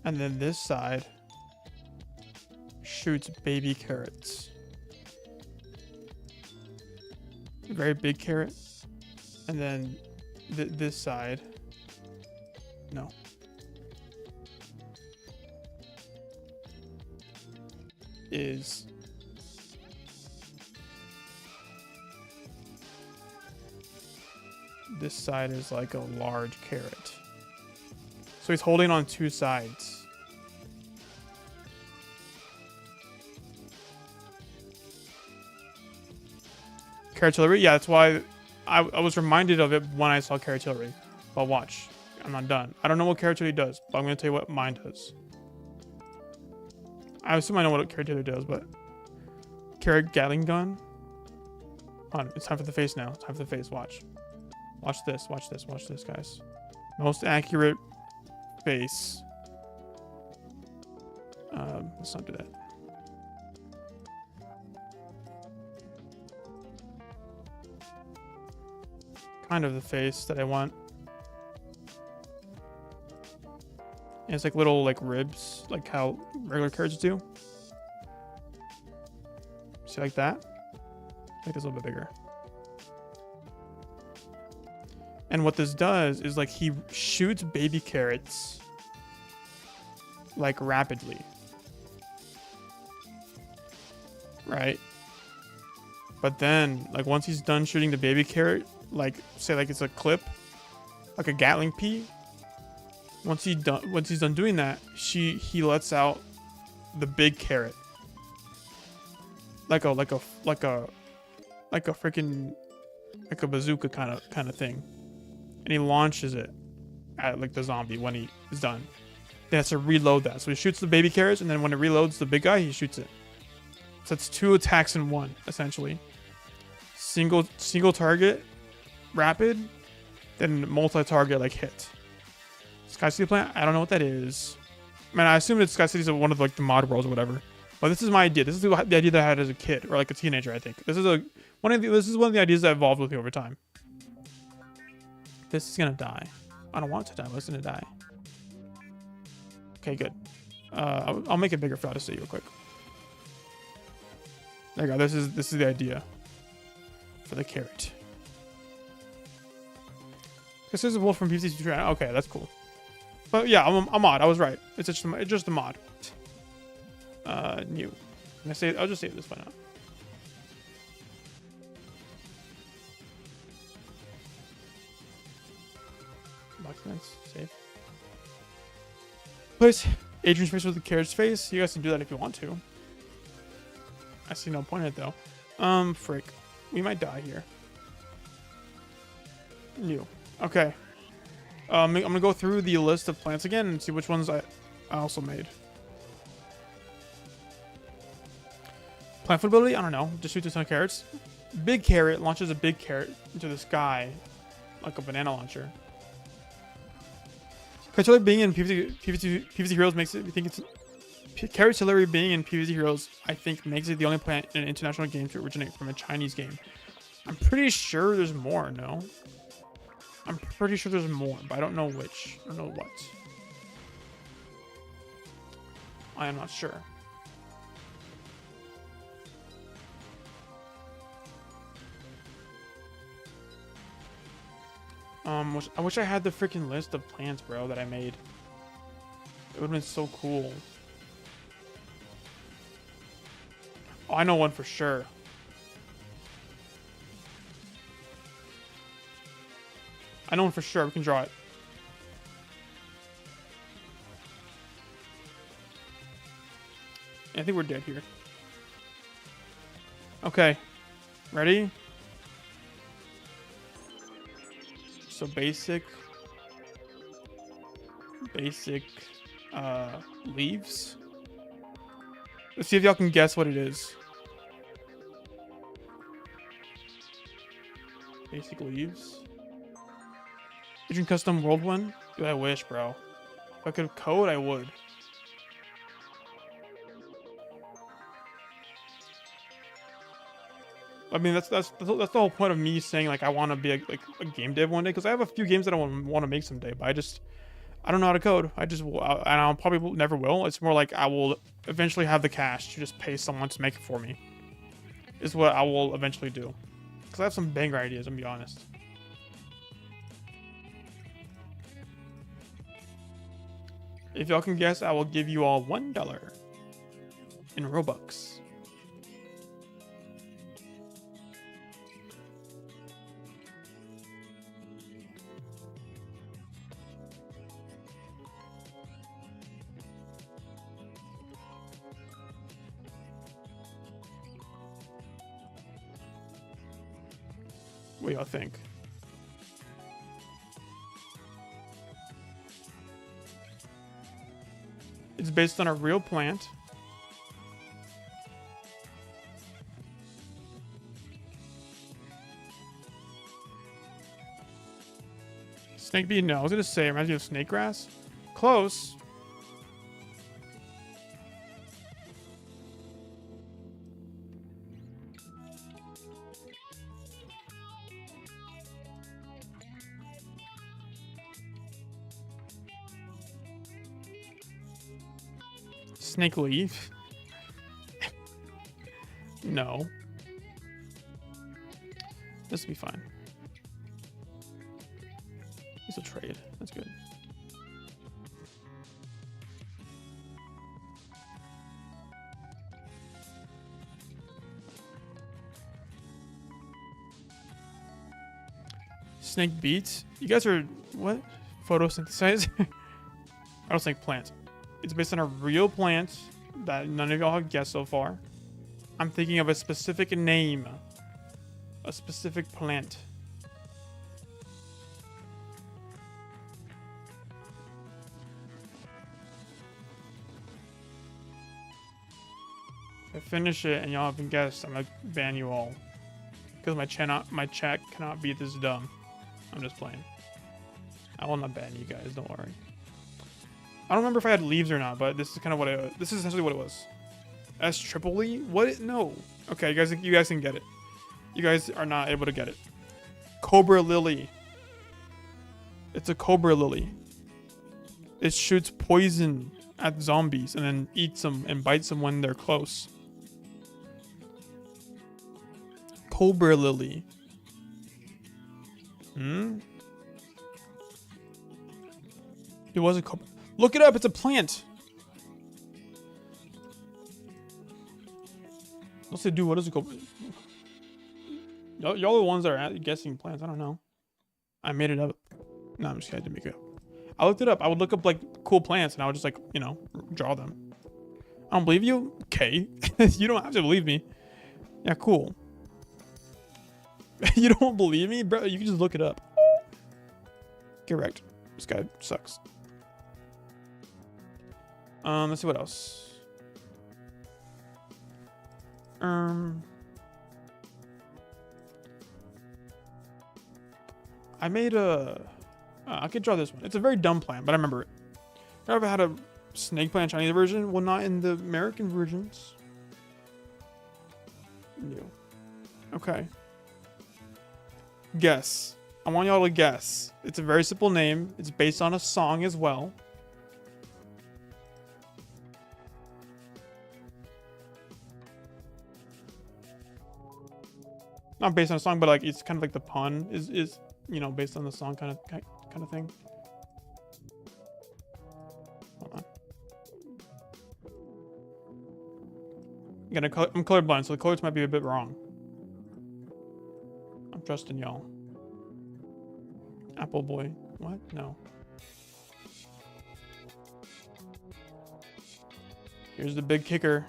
And then this side shoots baby carrots. A very big carrot. And then this side. No. Is this side is like a large carrot. So he's holding on 2 sides. Carrotillery? Yeah, that's why I was reminded of it when I saw carrotillery. But watch. I'm not done. I don't know what carrotillery does, but I'm going to tell you what mine does. I assume I know what carrotillery does, but... Carrot Gatling gun? Hold on, it's time for the face now. It's time for the face. Watch. Watch this. Watch this. Watch this, guys. Most accurate face. Let's not do that. Kind of the face that I want. And it's like little like ribs, like how regular carrots do. See, like that? Make this a little bit bigger. And what this does is like he shoots baby carrots like rapidly. right? But then, like, once he's done shooting the baby carrot, like, say, like, it's a clip, like a Gatling pea. Once he's done doing that, he lets out the big carrot, like a freaking like a bazooka kind of thing, and he launches it at like the zombie when he is done. He has to reload that, so he shoots the baby carrots, and then when it reloads the big guy, he shoots it. So it's 2 attacks in one, essentially. Single target, rapid, then multi-target like hit. Sky City plant, I don't know what that is. Man, I assume that Sky City is one of like the mod worlds or whatever. But this is my idea. This is the idea that I had as a kid or like a teenager. I think this is one of the ideas that evolved with me over time. This is gonna die. I don't want it to die. But it's gonna die. Okay, good. I'll make it bigger for y'all to see real quick. There you go. This is the idea for the carrot. This is a wolf from PvC. Okay, that's cool. But yeah, I'm a mod. I was right. It's just a mod. New. I'll just save this by now. Documents, save. Place Adrian's face with the carrot's face. You guys can do that if you want to. I see no point in it though. Frick. We might die here. New. Okay. I'm gonna go through the list of plants again and see which ones I also made. Plant food ability? I don't know. Just shoot a ton of carrots. Big carrot launches a big carrot into the sky, like a banana launcher. Carrot being in PvZ Heroes makes it. I think it's Carrot Artillery being in PvZ Heroes. I think makes it the only plant in an international game to originate from a Chinese game. I'm pretty sure there's more. No. I'm pretty sure there's more, but I don't know which. I don't know what. I am not sure. I wish I had the freaking list of plants, bro, that I made. It would have been so cool. Oh, I know one for sure. I know one for sure. We can draw it. I think we're dead here. Okay. Ready? So basic leaves. Let's see if y'all can guess what it is. Basic leaves. Adryen custom world one? Dude, I wish, bro. If I could code, I would. I mean, that's the whole point of me saying like I want to be a game dev one day, because I have a few games that I want to make someday, but I don't know how to code. And I probably never will. It's more like I will eventually have the cash to just pay someone to make it for me. Is what I will eventually do, because I have some banger ideas. I'm gonna be honest. If y'all can guess, I will give you all $1 in Robux. What do y'all think? It's based on a real plant. Snake bee? No, I was gonna say it reminds me of snake grass. Close. Snake leaf? No. This will be fine. This will trade. That's good. Snake beats? You guys are, what? Photosynthesizer? I don't think plant. It's based on a real plant that none of y'all have guessed so far. I'm thinking of a specific name. A specific plant. If I finish it and y'all haven't guessed, I'm gonna ban you all. Because my chat cannot be this dumb. I'm just playing. I will not ban you guys, don't worry. I don't remember if I had leaves or not, but this is kind of what this is essentially what it was. S triple E? What? No. Okay, you guys can get it. You guys are not able to get it. Cobra Lily. It's a Cobra Lily. It shoots poison at zombies and then eats them and bites them when they're close. Cobra Lily. It was a cobra. Look it up. It's a plant. Let's say, dude, what is a cobra? Y'all are the ones that are guessing plants. I don't know. I made it up. No, I'm just kidding. I didn't make it up. I looked it up. I would look up like cool plants and I would just like, you know, draw them. I don't believe you? Okay. You don't have to believe me. Yeah, cool. You don't believe me? Bro, you can just look it up. Correct. This guy sucks. Let's see what else. I made a... I could draw this one. It's a very dumb plant, but I remember it. I ever had a snake plant Chinese version? Well, not in the American versions. No. Okay. Guess. I want y'all to guess. It's a very simple name. It's based on a song as well. Not based on a song, but like it's kind of like the pun is you know, based on the song kind of thing. Hold on. I'm colorblind, so the colors might be a bit wrong. I'm trusting y'all. Apple boy. What? No. Here's the big kicker.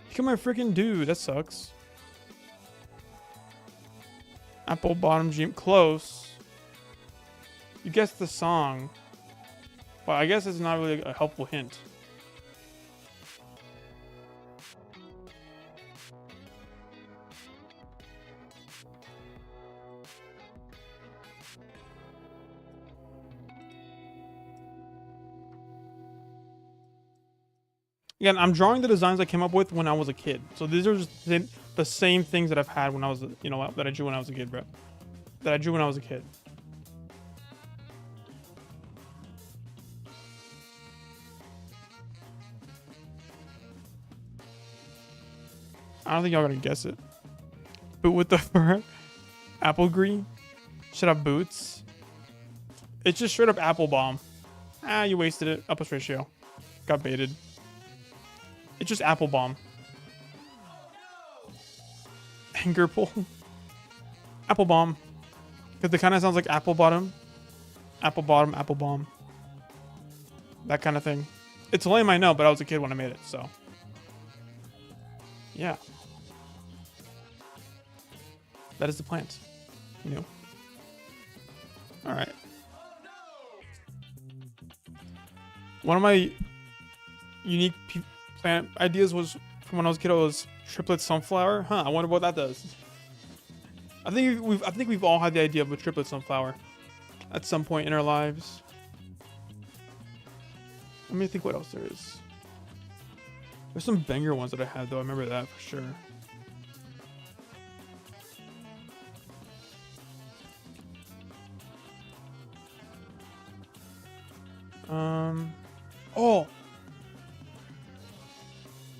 Look at my freaking dude. That sucks. Apple bottom dream. Close. You guessed the song. But I guess it's not really a helpful hint. Again, I'm drawing the designs I came up with when I was a kid. So these are just the same things that I've had when I was, you know, that I drew when I was a kid, bro. That I drew when I was a kid. I don't think y'all gonna guess it. Boot with the fur. Apple green. Should have boots. It's just straight up apple bomb. Ah, you wasted it. Upper ratio. Got baited. It's just apple bomb. Anger pull. Apple bomb. Because it kind of sounds like apple bottom. Apple bottom, apple bomb. That kind of thing. It's lame, I know, but I was a kid when I made it, so. Yeah. That is the plant. You know. Alright. One of my unique plant ideas was from when I was a kid. It was triplet sunflower. Huh? I wonder what that does. I think we've all had the idea of a triplet sunflower at some point in our lives. Let me think what else there is. There's some banger ones that I had though. I remember that for sure. Oh.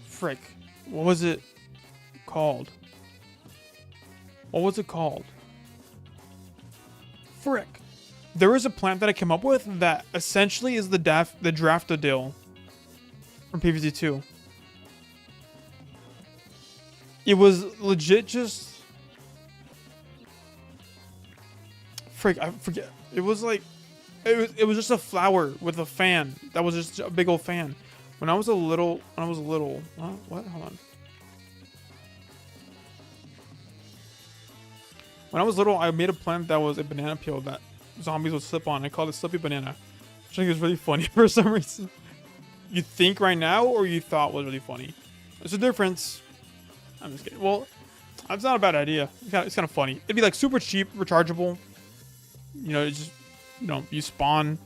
Frick. What was it called? What was it called? Frick. There was a plant that I came up with that essentially is the Draftodil from PvZ2. It was legit just... Frick, I forget. It was like... It was just a flower with a fan. That was just a big old fan. When I was little... What? Hold on. When I was little, I made a plant that was a banana peel that zombies would slip on. I called it Slippy Banana. Which I think is really funny for some reason. You think right now, or you thought was really funny? There's a difference. I'm just kidding. Well, that's not a bad idea. It's kind of funny. It'd be like super cheap, rechargeable. You know, it's just, you know, you spawn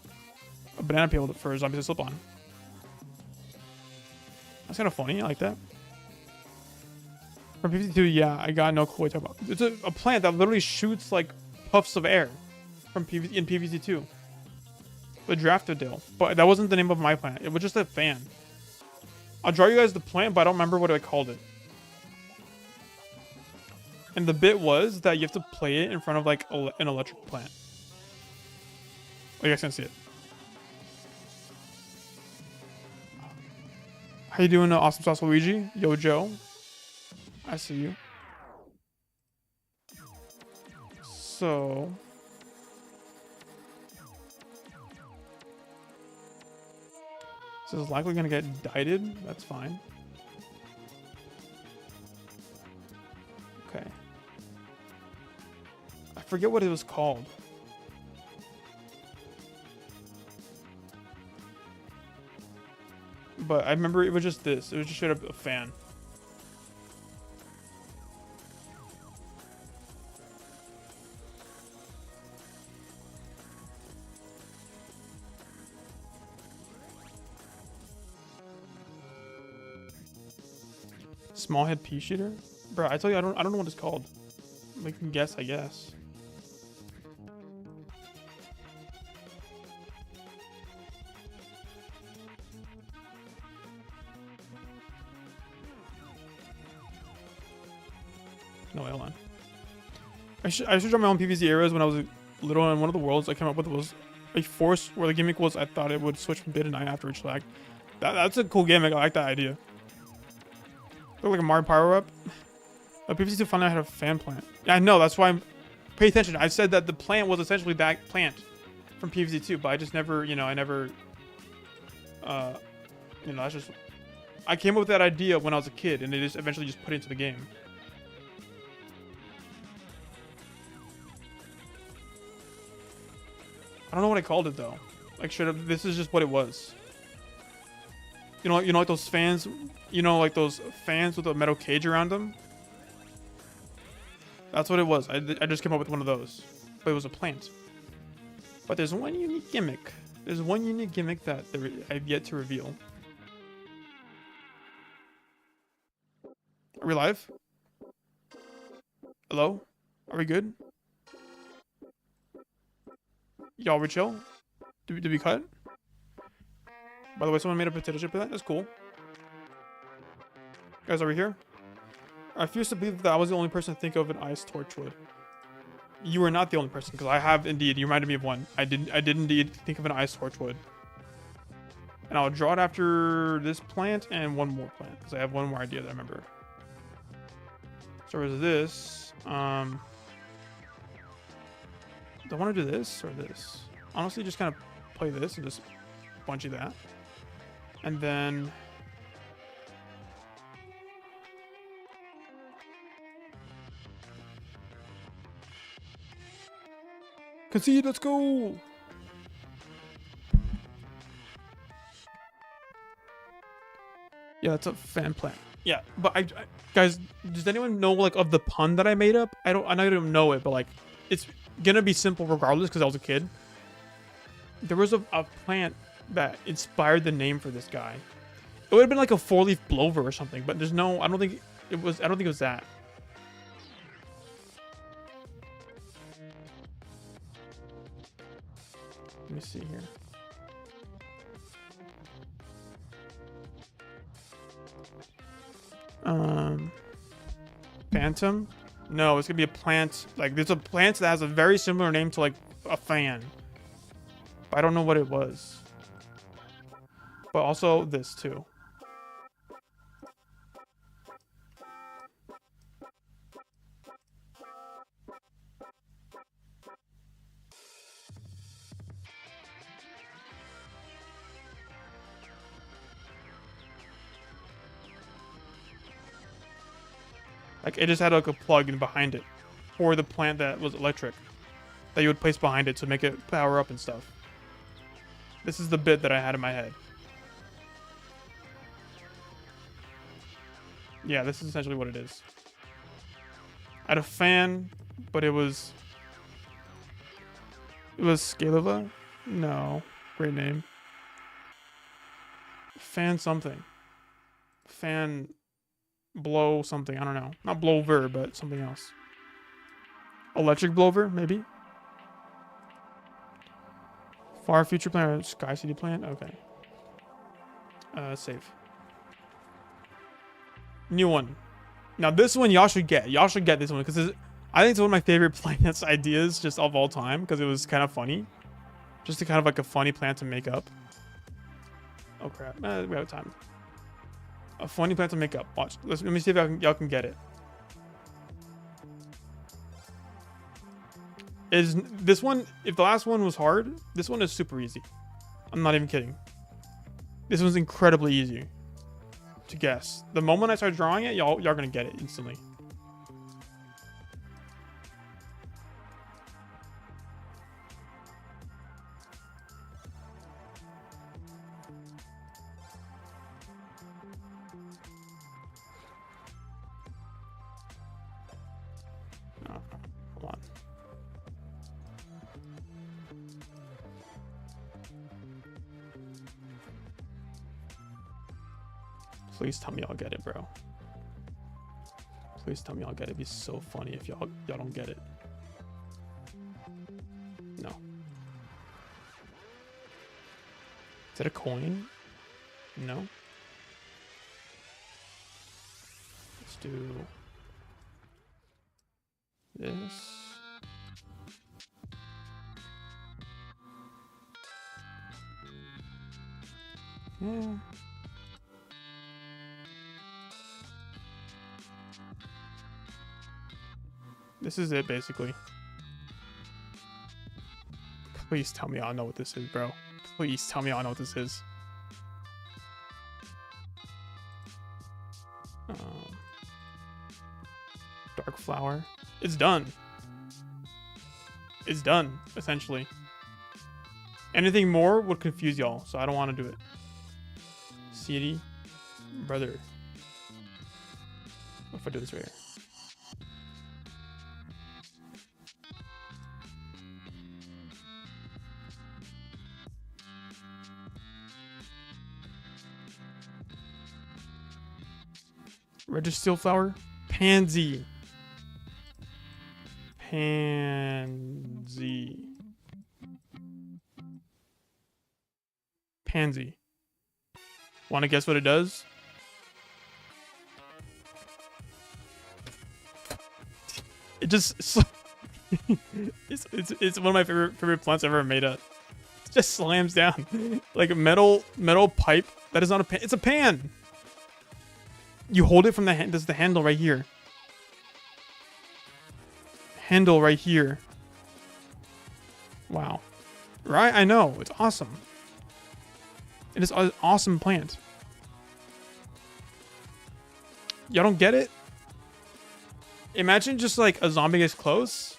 a banana peel for zombies to slip on. That's kind of funny. I like that. From PvZ2, yeah, I got no clue what you're talking about. It's a plant that literally shoots like puffs of air from in PvZ2. The Draftodil. But that wasn't the name of my plant. It was just a fan. I'll draw you guys the plant, but I don't remember what I called it. And the bit was that you have to play it in front of like an electric plant. Oh, you guys can see it. How you doing, Awesome Sauce Luigi? Yo, Joe. I see you. So... this is likely going to get dieted. That's fine. Okay. I forget what it was called. But I remember it was just this. It was just straight up a fan. Small head pea shooter? Bro, I tell you, I don't know what it's called. We can guess, I guess. No, wait, hold on. I should draw my own PvZ arrows when I was little, and one of the worlds I came up with was a force where the gimmick was I thought it would switch from day to night after each lag. That's a cool gimmick. I like that idea. Look like a Mario power up. PvZ2 finally had a fan plant. Yeah, I know. That's why I'm. Pay attention. I said that the plant was essentially that plant from PvZ2, but I just never, you know, I never. You know, that's just. I came up with that idea when I was a kid, and they just eventually just put it into the game. I don't know what I called it though. Like, straight up, this is just what it was. You know, like those fans. You know, like those fans with a metal cage around them. That's what it was. I just came up with one of those, but it was a plant. But there's one unique gimmick. There's one unique gimmick that I've yet to reveal. Are we live? Hello? Are we good? Y'all, we chill? Did we cut? By the way, someone made a potato chip for that. That's cool. Guys, are we here? I refuse to believe that I was the only person to think of an ice torchwood. You were not the only person, because I have indeed. You reminded me of one. I did indeed think of an ice torchwood. And I'll draw it after this plant and one more plant, because I have one more idea that I remember. So is this? Do I want to do this or this? Honestly, just kind of play this and just bunchy that. And then... concede, let's go! Yeah, that's a fan plant. Yeah, but I guys, does anyone know like of the pun that I made up? I don't know it, but like it's gonna be simple regardless because I was a kid. There was a plant that inspired the name for this guy. It would have been like a 4-leaf blover or something, but there's no. I don't think it was that. Let me see here. Phantom? No, it's gonna be a plant. Like, there's a plant that has a very similar name to like a fan. But I don't know what it was. But also this too. Like, it just had like a plug in behind it for the plant that was electric that you would place behind it to make it power up and stuff. This is the bit that I had in my head. Yeah, this is essentially what it is. I had a fan, but it was Scalava? No. Great name. Fan something. Fan blow something. I don't know. Not blower, but something else. Electric blower, maybe? Far future plan or Sky City plan? Okay. Save. New one. Now this one y'all should get. Y'all should get this one because I think it's one of my favorite plants ideas just of all time because it was kind of funny. Just to kind of like a funny plant to make up. Oh crap. We have time. A funny plant to make up. Watch. Let me see if y'all can get it. Is this one, if the last one was hard, this one is super easy. I'm not even kidding. This one's incredibly easy to guess. The moment I start drawing it, y'all gonna get it instantly. Oh, hold on. Please tell me I'll get it, bro. Please tell me I'll get it. It'd be so funny if y'all don't get it. No. Is it a coin? No. Let's do this. Yeah. This is it, basically. Please tell me I know what this is, bro. Please tell me I know what this is. Dark flower. It's done. It's done, essentially. Anything more would confuse y'all, so I don't want to do it. CD, brother. What if I do this right here? Registeel flower? Pansy. Pansy. Pansy. Want to guess what it does? It just it's one of my favorite plants I've ever made up. It just slams down like a metal pipe that is not a pan. It's a pan. You hold it from the hand. There's the handle right here. Handle right here. Wow. Right? I know. It's awesome. It is an awesome plant. Y'all don't get it? Imagine just like a zombie gets close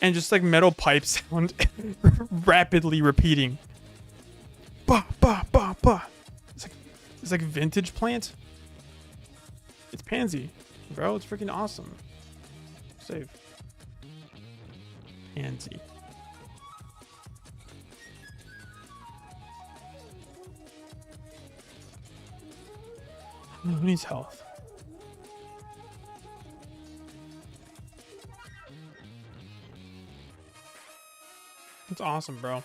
and just like metal pipe sound rapidly repeating. Bah, bah, bah, bah. It's like vintage plant. It's pansy, bro. It's freaking awesome. Save. Pansy. Who needs health? It's awesome, bro.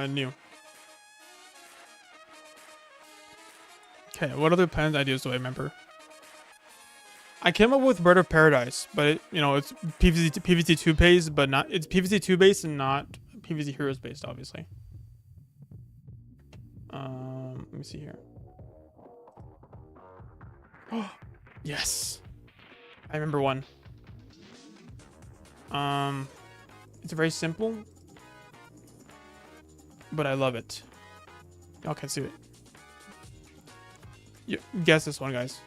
New. Okay, what other plant ideas do I remember? I came up with Bird of Paradise, but it, you know, it's PVC2 based, but not, it's PVC2 based and not PvZ heroes based, obviously. Let me see here. Oh, yes. I remember one. It's very simple, but I love it. Y'all can see it. You guess this one, guys.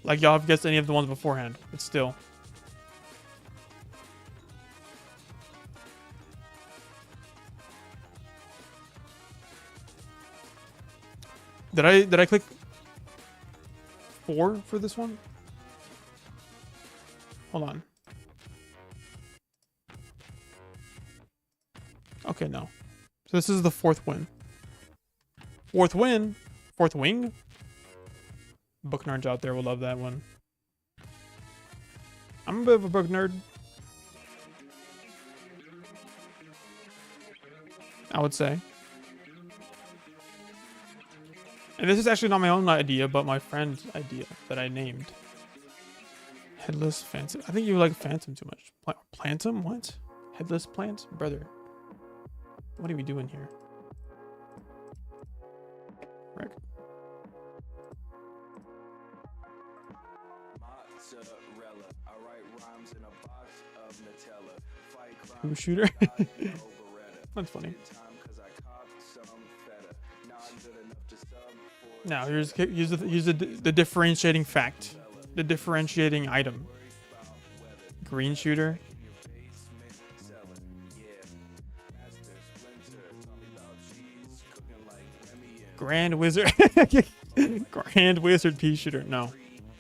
Like y'all have guessed any of the ones beforehand, but still. Did I click 4 for this one? Hold on. Okay, no. So this is the 4th win. 4th win? 4th wing? Book nerds out there will love that one. I'm a bit of a book nerd. I would say. And this is actually not my own idea, but my friend's idea that I named. Headless Phantom. I think you like Phantom too much. Plantum? What? Headless Plant? Brother. What are we doing here? Rick. Who shooter? That's funny. Now here's the differentiating fact, the differentiating item. Green shooter. Grand Wizard. Grand Wizard pea shooter. No,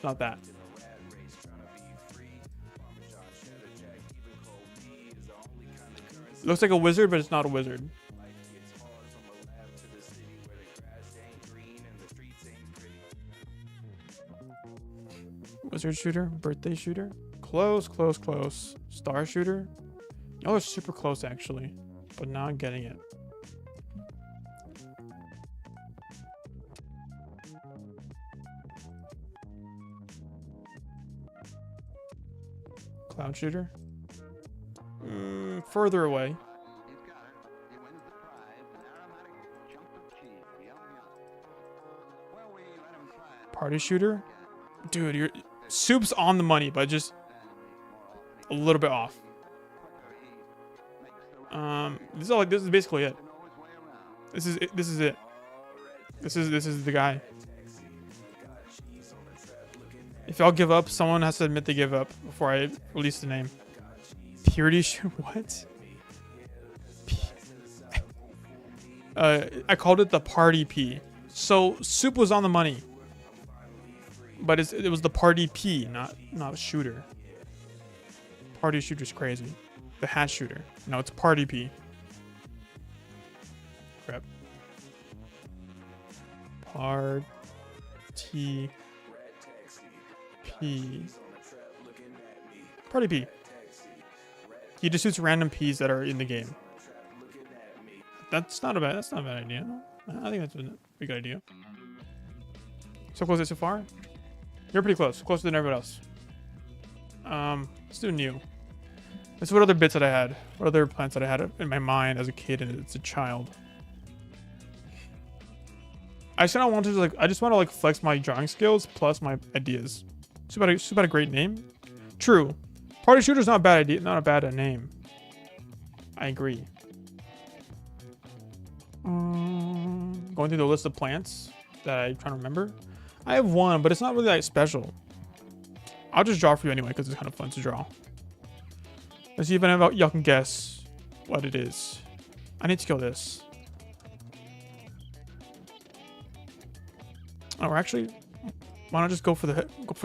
not that. Looks like a wizard, but it's not a wizard. Wizard shooter, birthday shooter, close, close, close. Star shooter. Y'all are super close actually, but not getting it. Cloud shooter. Further away. Party shooter. Dude, you're Soup's on the money, but just a little bit off. This is basically it. This is it. This is it. This is the guy. If y'all give up, someone has to admit they give up before I release the name. Purity shoot. What? I called it the party P. So Soup was on the money. But it was the party P, not shooter. Party shooter's crazy. The hat shooter. No, it's party P. Crap. Party P. Party P. He just shoots random Ps that are in the game. That's not a bad idea. I think that's a pretty good idea. So close so far? You're pretty close. Closer than everyone else. Let's do new. Let's see what other bits that I had. What other plants that I had in my mind as a kid and as a child. I just want to flex my drawing skills plus my ideas. Soup had a great name. True. Party shooter's not a bad idea. Not a bad name. I agree. Going through the list of plants that I'm trying to remember. I have one, but it's not really that special. I'll just draw for you anyway because it's kind of fun to draw. Let's see if any of y'all can guess what it is. I need to kill this. Oh, or actually, why not just go for the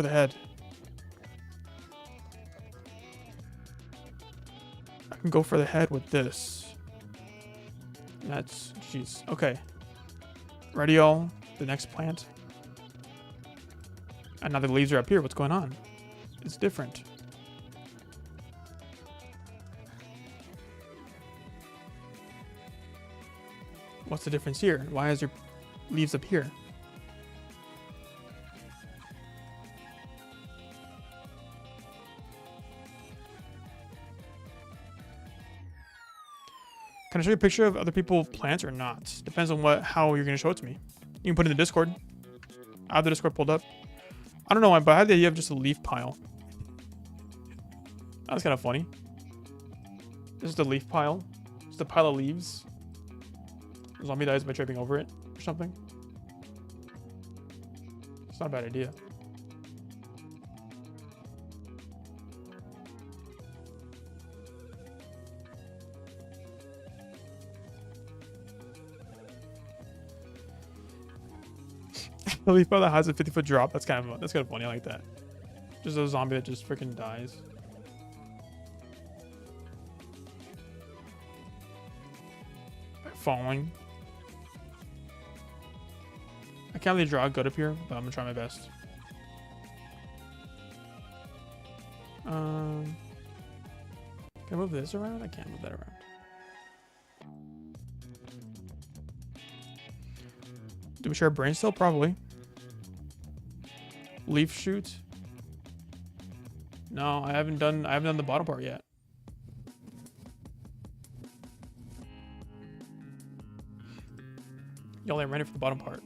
head? I can go for the head with this. That's jeez. Okay. Ready, y'all? The next plant. And now the leaves are up here. What's going on? It's different. What's the difference here? Why is your leaves up here? Can I show you a picture of other people's plants or not? Depends on how you're gonna show it to me. You can put it in the Discord. I have the Discord pulled up. I don't know why, but I had the idea of just a leaf pile. That's kind of funny. Just a leaf pile. Just a pile of leaves. A zombie dies by tripping over it or something. It's not a bad idea. The leaf pile that has a 50-foot drop. That's kind of funny. I like that. Just a zombie that just freaking dies. By falling. I can't really draw good up here, but I'm gonna try my best. Can I move this around? I can't move that around. Do we share a brain cell? Probably. Leaf shoot. No, I haven't done the bottom part yet. Y'all ain't ready for the bottom part.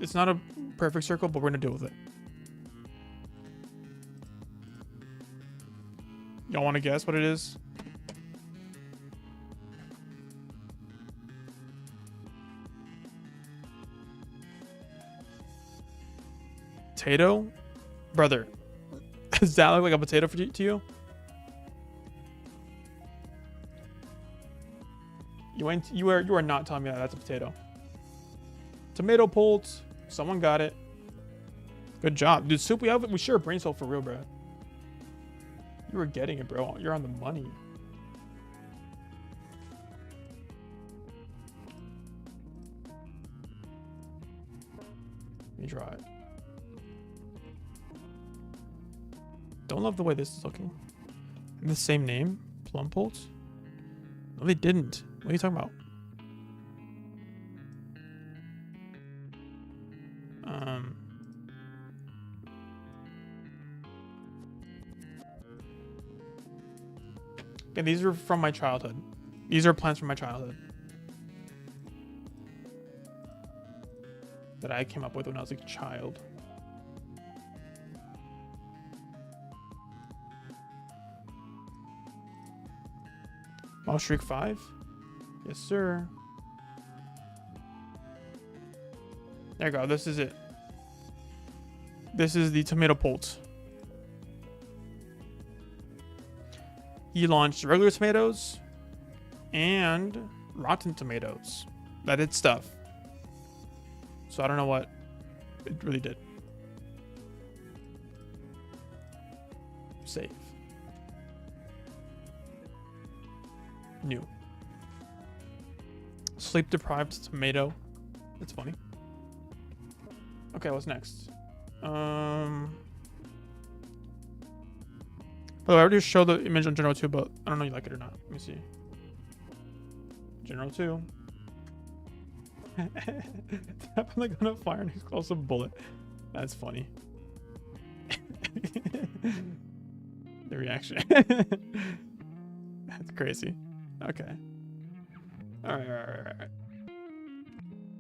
It's not a perfect circle, but we're gonna deal with it. Y'all want to guess what it is? Potato? Brother, does that look like a potato to you? You are not telling me that that's a potato. Tomato pulse. Someone got it. Good job. Dude, Soup, we share a brain cell for real, bro. You were getting it, bro. You're on the money. Let me try it. Don't love the way this is looking. And the same name? Plum Pulse? No, they didn't. What are you talking about? Okay, these are from my childhood. These are plants from my childhood that I came up with when I was a child. I'll Shriek 5? Yes, sir. There you go. This is it. This is the tomato pulse. He launched regular tomatoes and rotten tomatoes. That did stuff. So I don't know what it really did. Save. New. Sleep deprived tomato. That's funny. Okay, what's next? By the way, I already showed the image on General 2, but I don't know if you like it or not. Let me see. General 2. Tap on the gun of fire and explosive bullet. That's funny. The reaction. That's crazy. Okay. Alright.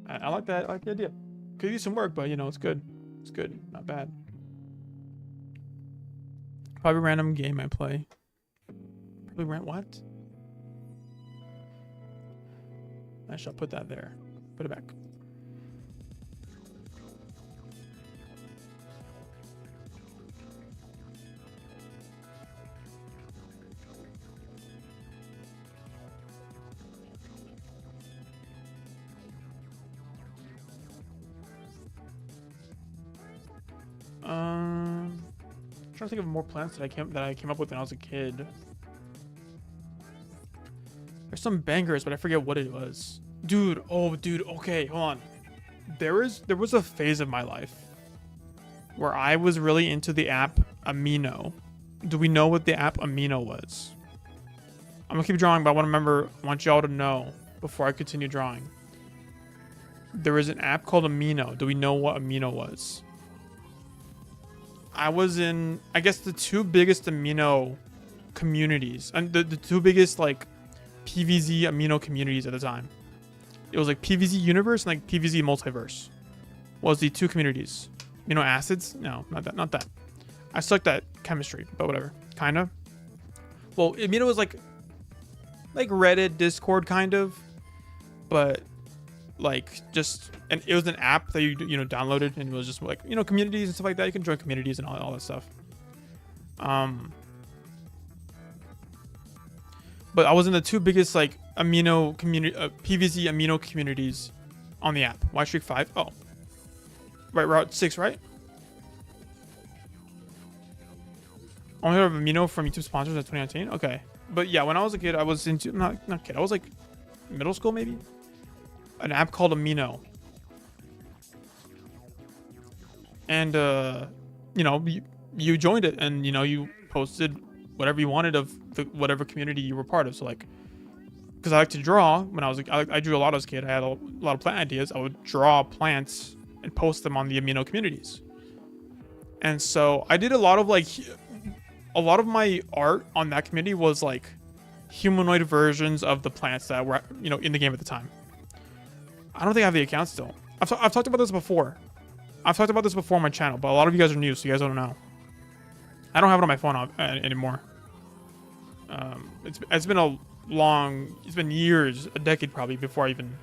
I like that. I like the idea. Could use some work, but you know, it's good. It's good. Not bad. Probably random game I play. Probably what? I shall put that there. Put it back. I'm trying to think of more plants that I came up with when I was a kid. There's some bangers, but I forget what it was. Dude, okay, hold on. There was a phase of my life where I was really into the app Amino. Do we know what the app Amino was? I'm gonna keep drawing, but I want y'all to know before I continue drawing. There was an app called Amino. Do we know what Amino was? I was in, I guess, the two biggest amino communities, and the two biggest like PVZ amino communities at the time. It was like PVZ universe and like PVZ multiverse was the two communities. Amino acids? No, not that. I sucked at chemistry, but whatever. Kinda. Well, amino was like Reddit, Discord kind of, but like just, and it was an app that you downloaded, and it was just like communities and stuff like that. You can join communities and all that stuff. But I was in the two biggest like amino community, PVZ amino communities on the app. White Streak 5. Oh, right, Route 6, right? Only heard of amino from YouTube sponsors in 2019. Okay, but yeah, when I was a kid, I was into not kid. I was like middle school maybe. An app called Amino, and you joined it, and you posted whatever you wanted of whatever community you were part of. So like, because I like to draw, when I was I drew a lot as a kid. I had a lot of plant ideas. I would draw plants and post them on the amino communities. And so I did a lot of my art on that community was like humanoid versions of the plants that were in the game at the time. I don't think I have the account still. I've talked about this before. I've talked about this before on my channel, but a lot of you guys are new, so you guys don't know. I don't have it on my phone anymore. It's been years, a decade probably, before I even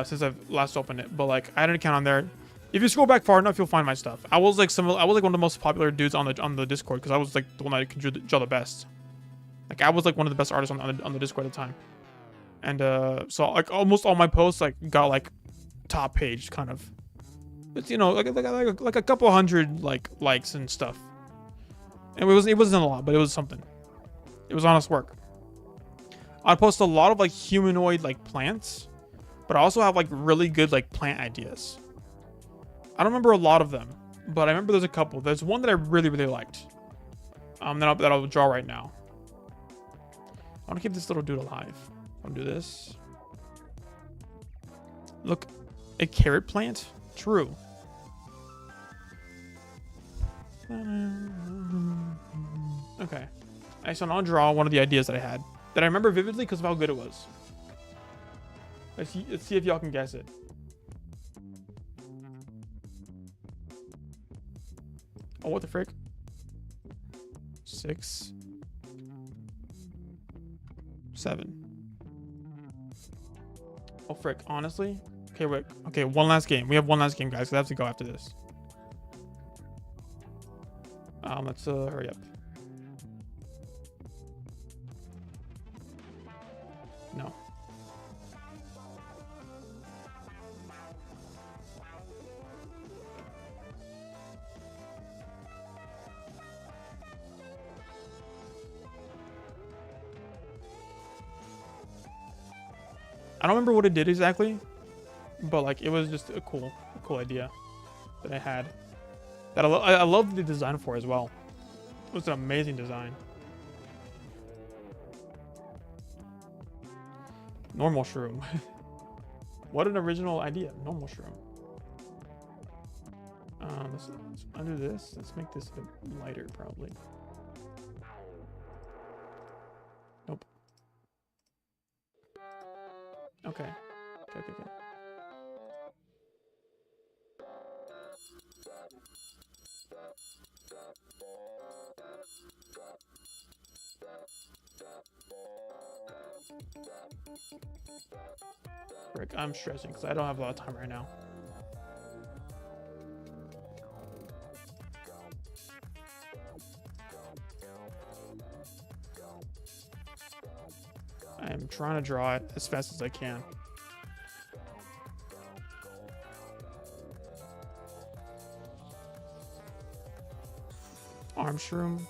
since I've last opened it. But like, I had an account on there. If you scroll back far enough, you'll find my stuff. I was like one of the most popular dudes on the Discord, because I was like the one that could draw the best. Like, I was like one of the best artists on the Discord at the time. And so like almost all my posts like got like top page kind of. It's like a couple hundred likes and stuff. And it wasn't a lot, but it was something. It was honest work. I post a lot of like humanoid like plants, but I also have like really good like plant ideas. I don't remember a lot of them, but I remember there's a couple. There's one that I really liked. That I'll draw right now. I want to keep this little dude alive. I'll do this. Look, a carrot plant? True. Okay. So now I'll draw one of the ideas that I had, that I remember vividly because of how good it was. Let's see if y'all can guess it. Oh, what the frick? 6, 7. Oh, frick. Honestly? Okay, wait. Okay, one last game. We have one last game, guys, because I have to go after this. Let's hurry up. No. I don't remember what it did exactly, but like it was just a cool idea that I had. That I loved the design for as well. It was an amazing design. Normal shroom. What an original idea. Normal shroom. Let's undo this. Let's make this a bit lighter, probably. Nope. Okay. Okay. Frick, I'm stressing because I don't have a lot of time right now. I'm trying to draw it as fast as I can. Arm shroom.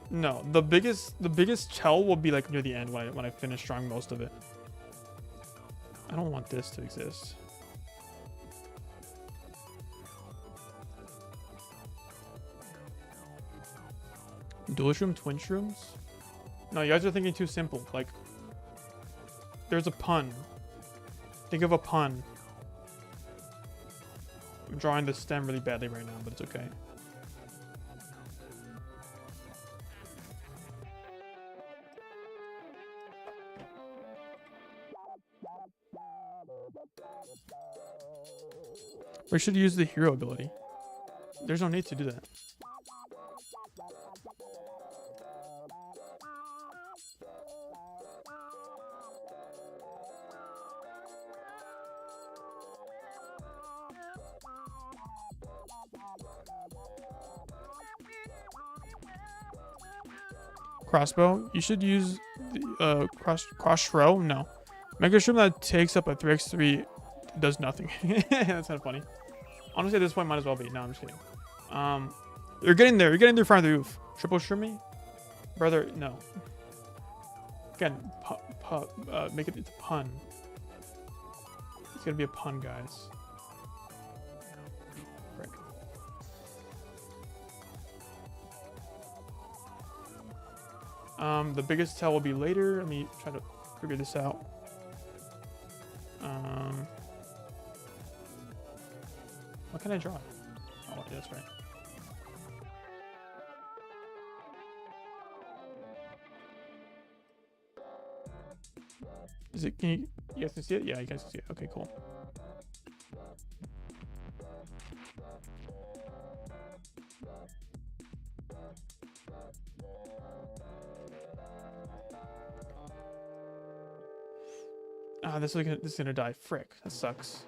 No, the biggest tell will be like near the end when I finish drawing most of it. I don't want this to exist. Dual shroom, twin shrooms? No, you guys are thinking too simple. Like, there's a pun. Think of a pun. I'm drawing the stem really badly right now, but it's okay. We should use the hero ability. There's no need to do that. Crossbow. You should use the cross throw. No. Mega shroom that takes up a 3x3 does nothing. That's kind of funny. Honestly, at this point, might as well be. No, I'm just kidding. You're getting there. You're getting there from the roof. Triple shroom me? Brother, no. Again, make it, it's a pun. It's gonna be a pun, guys. Frick. The biggest tell will be later. Let me try to figure this out. What can I draw? Oh, yeah, that's right. Is it? You guys can see it? Yeah, you guys can see it. Okay, cool. Ah, this is gonna die. Frick, that sucks.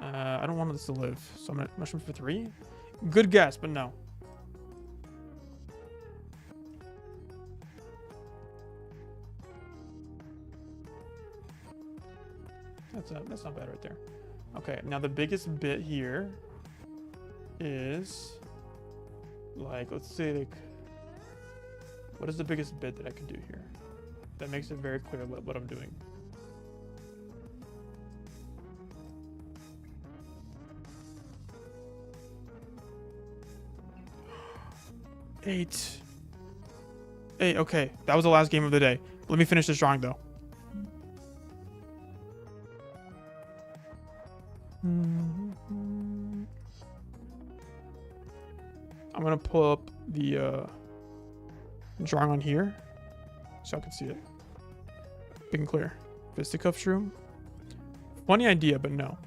I don't want this to live, so I'm gonna mushroom for 3. Good guess, but no. That's not bad right there. Okay, now the biggest bit here is like, let's say like, what is the biggest bit that I can do here that makes it very clear what I'm doing? Eight. Okay. That was the last game of the day. Let me finish this drawing, though. I'm going to pull up the drawing on here so I can see it. Big and clear. Fisticuff shroom. Funny idea, but no.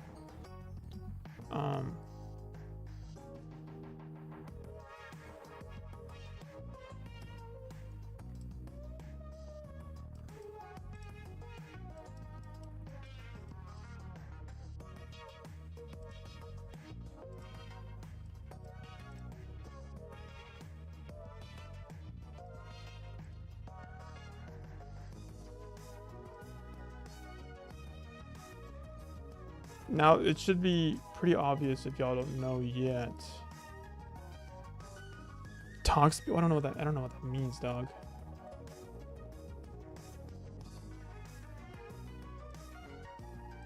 Now, it should be pretty obvious if y'all don't know yet. Tonk speed? I don't know what that means, dog.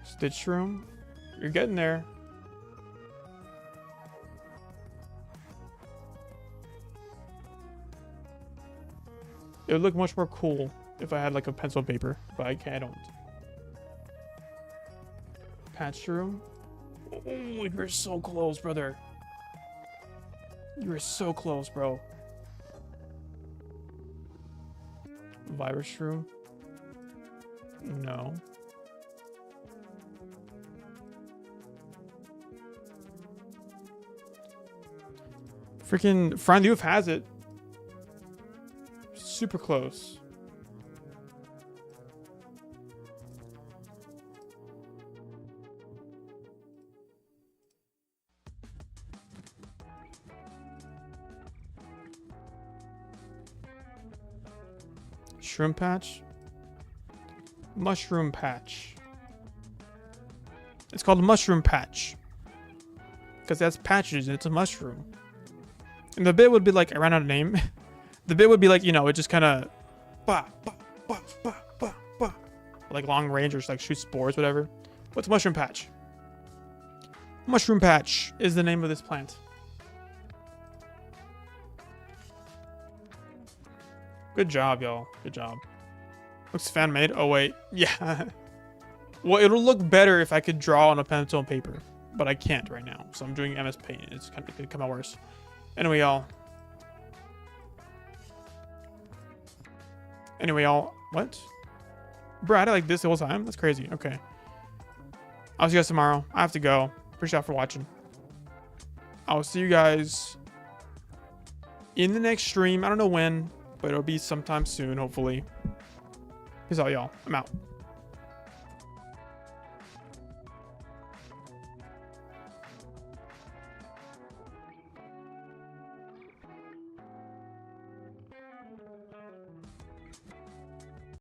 Stitch room? You're getting there. It would look much more cool if I had like a pencil and paper, but I don't. Patch room. Oh, you're so close, brother. You were so close, bro. Virus room. No. Freaking Find the Roof has it. Super close. Shroom patch? Mushroom patch. It's called mushroom patch. Because that's patches and it's a mushroom. And the bit would be like, I ran out of name. The bit would be like, you know, it just kind of like long range or just like shoot spores, whatever. What's mushroom patch? Mushroom patch is the name of this plant. Good job, y'all. Good job. Looks fan made. Oh, wait. Yeah. Well, it'll look better if I could draw on a pencil and paper, but I can't right now. So I'm doing MS Paint. It's kind of gonna come out worse. Anyway, y'all. What? Bro, I had it like this the whole time? That's crazy. Okay. I'll see you guys tomorrow. I have to go. Appreciate y'all for watching. I'll see you guys in the next stream. I don't know when, but it'll be sometime soon, hopefully. Peace out, y'all. I'm out.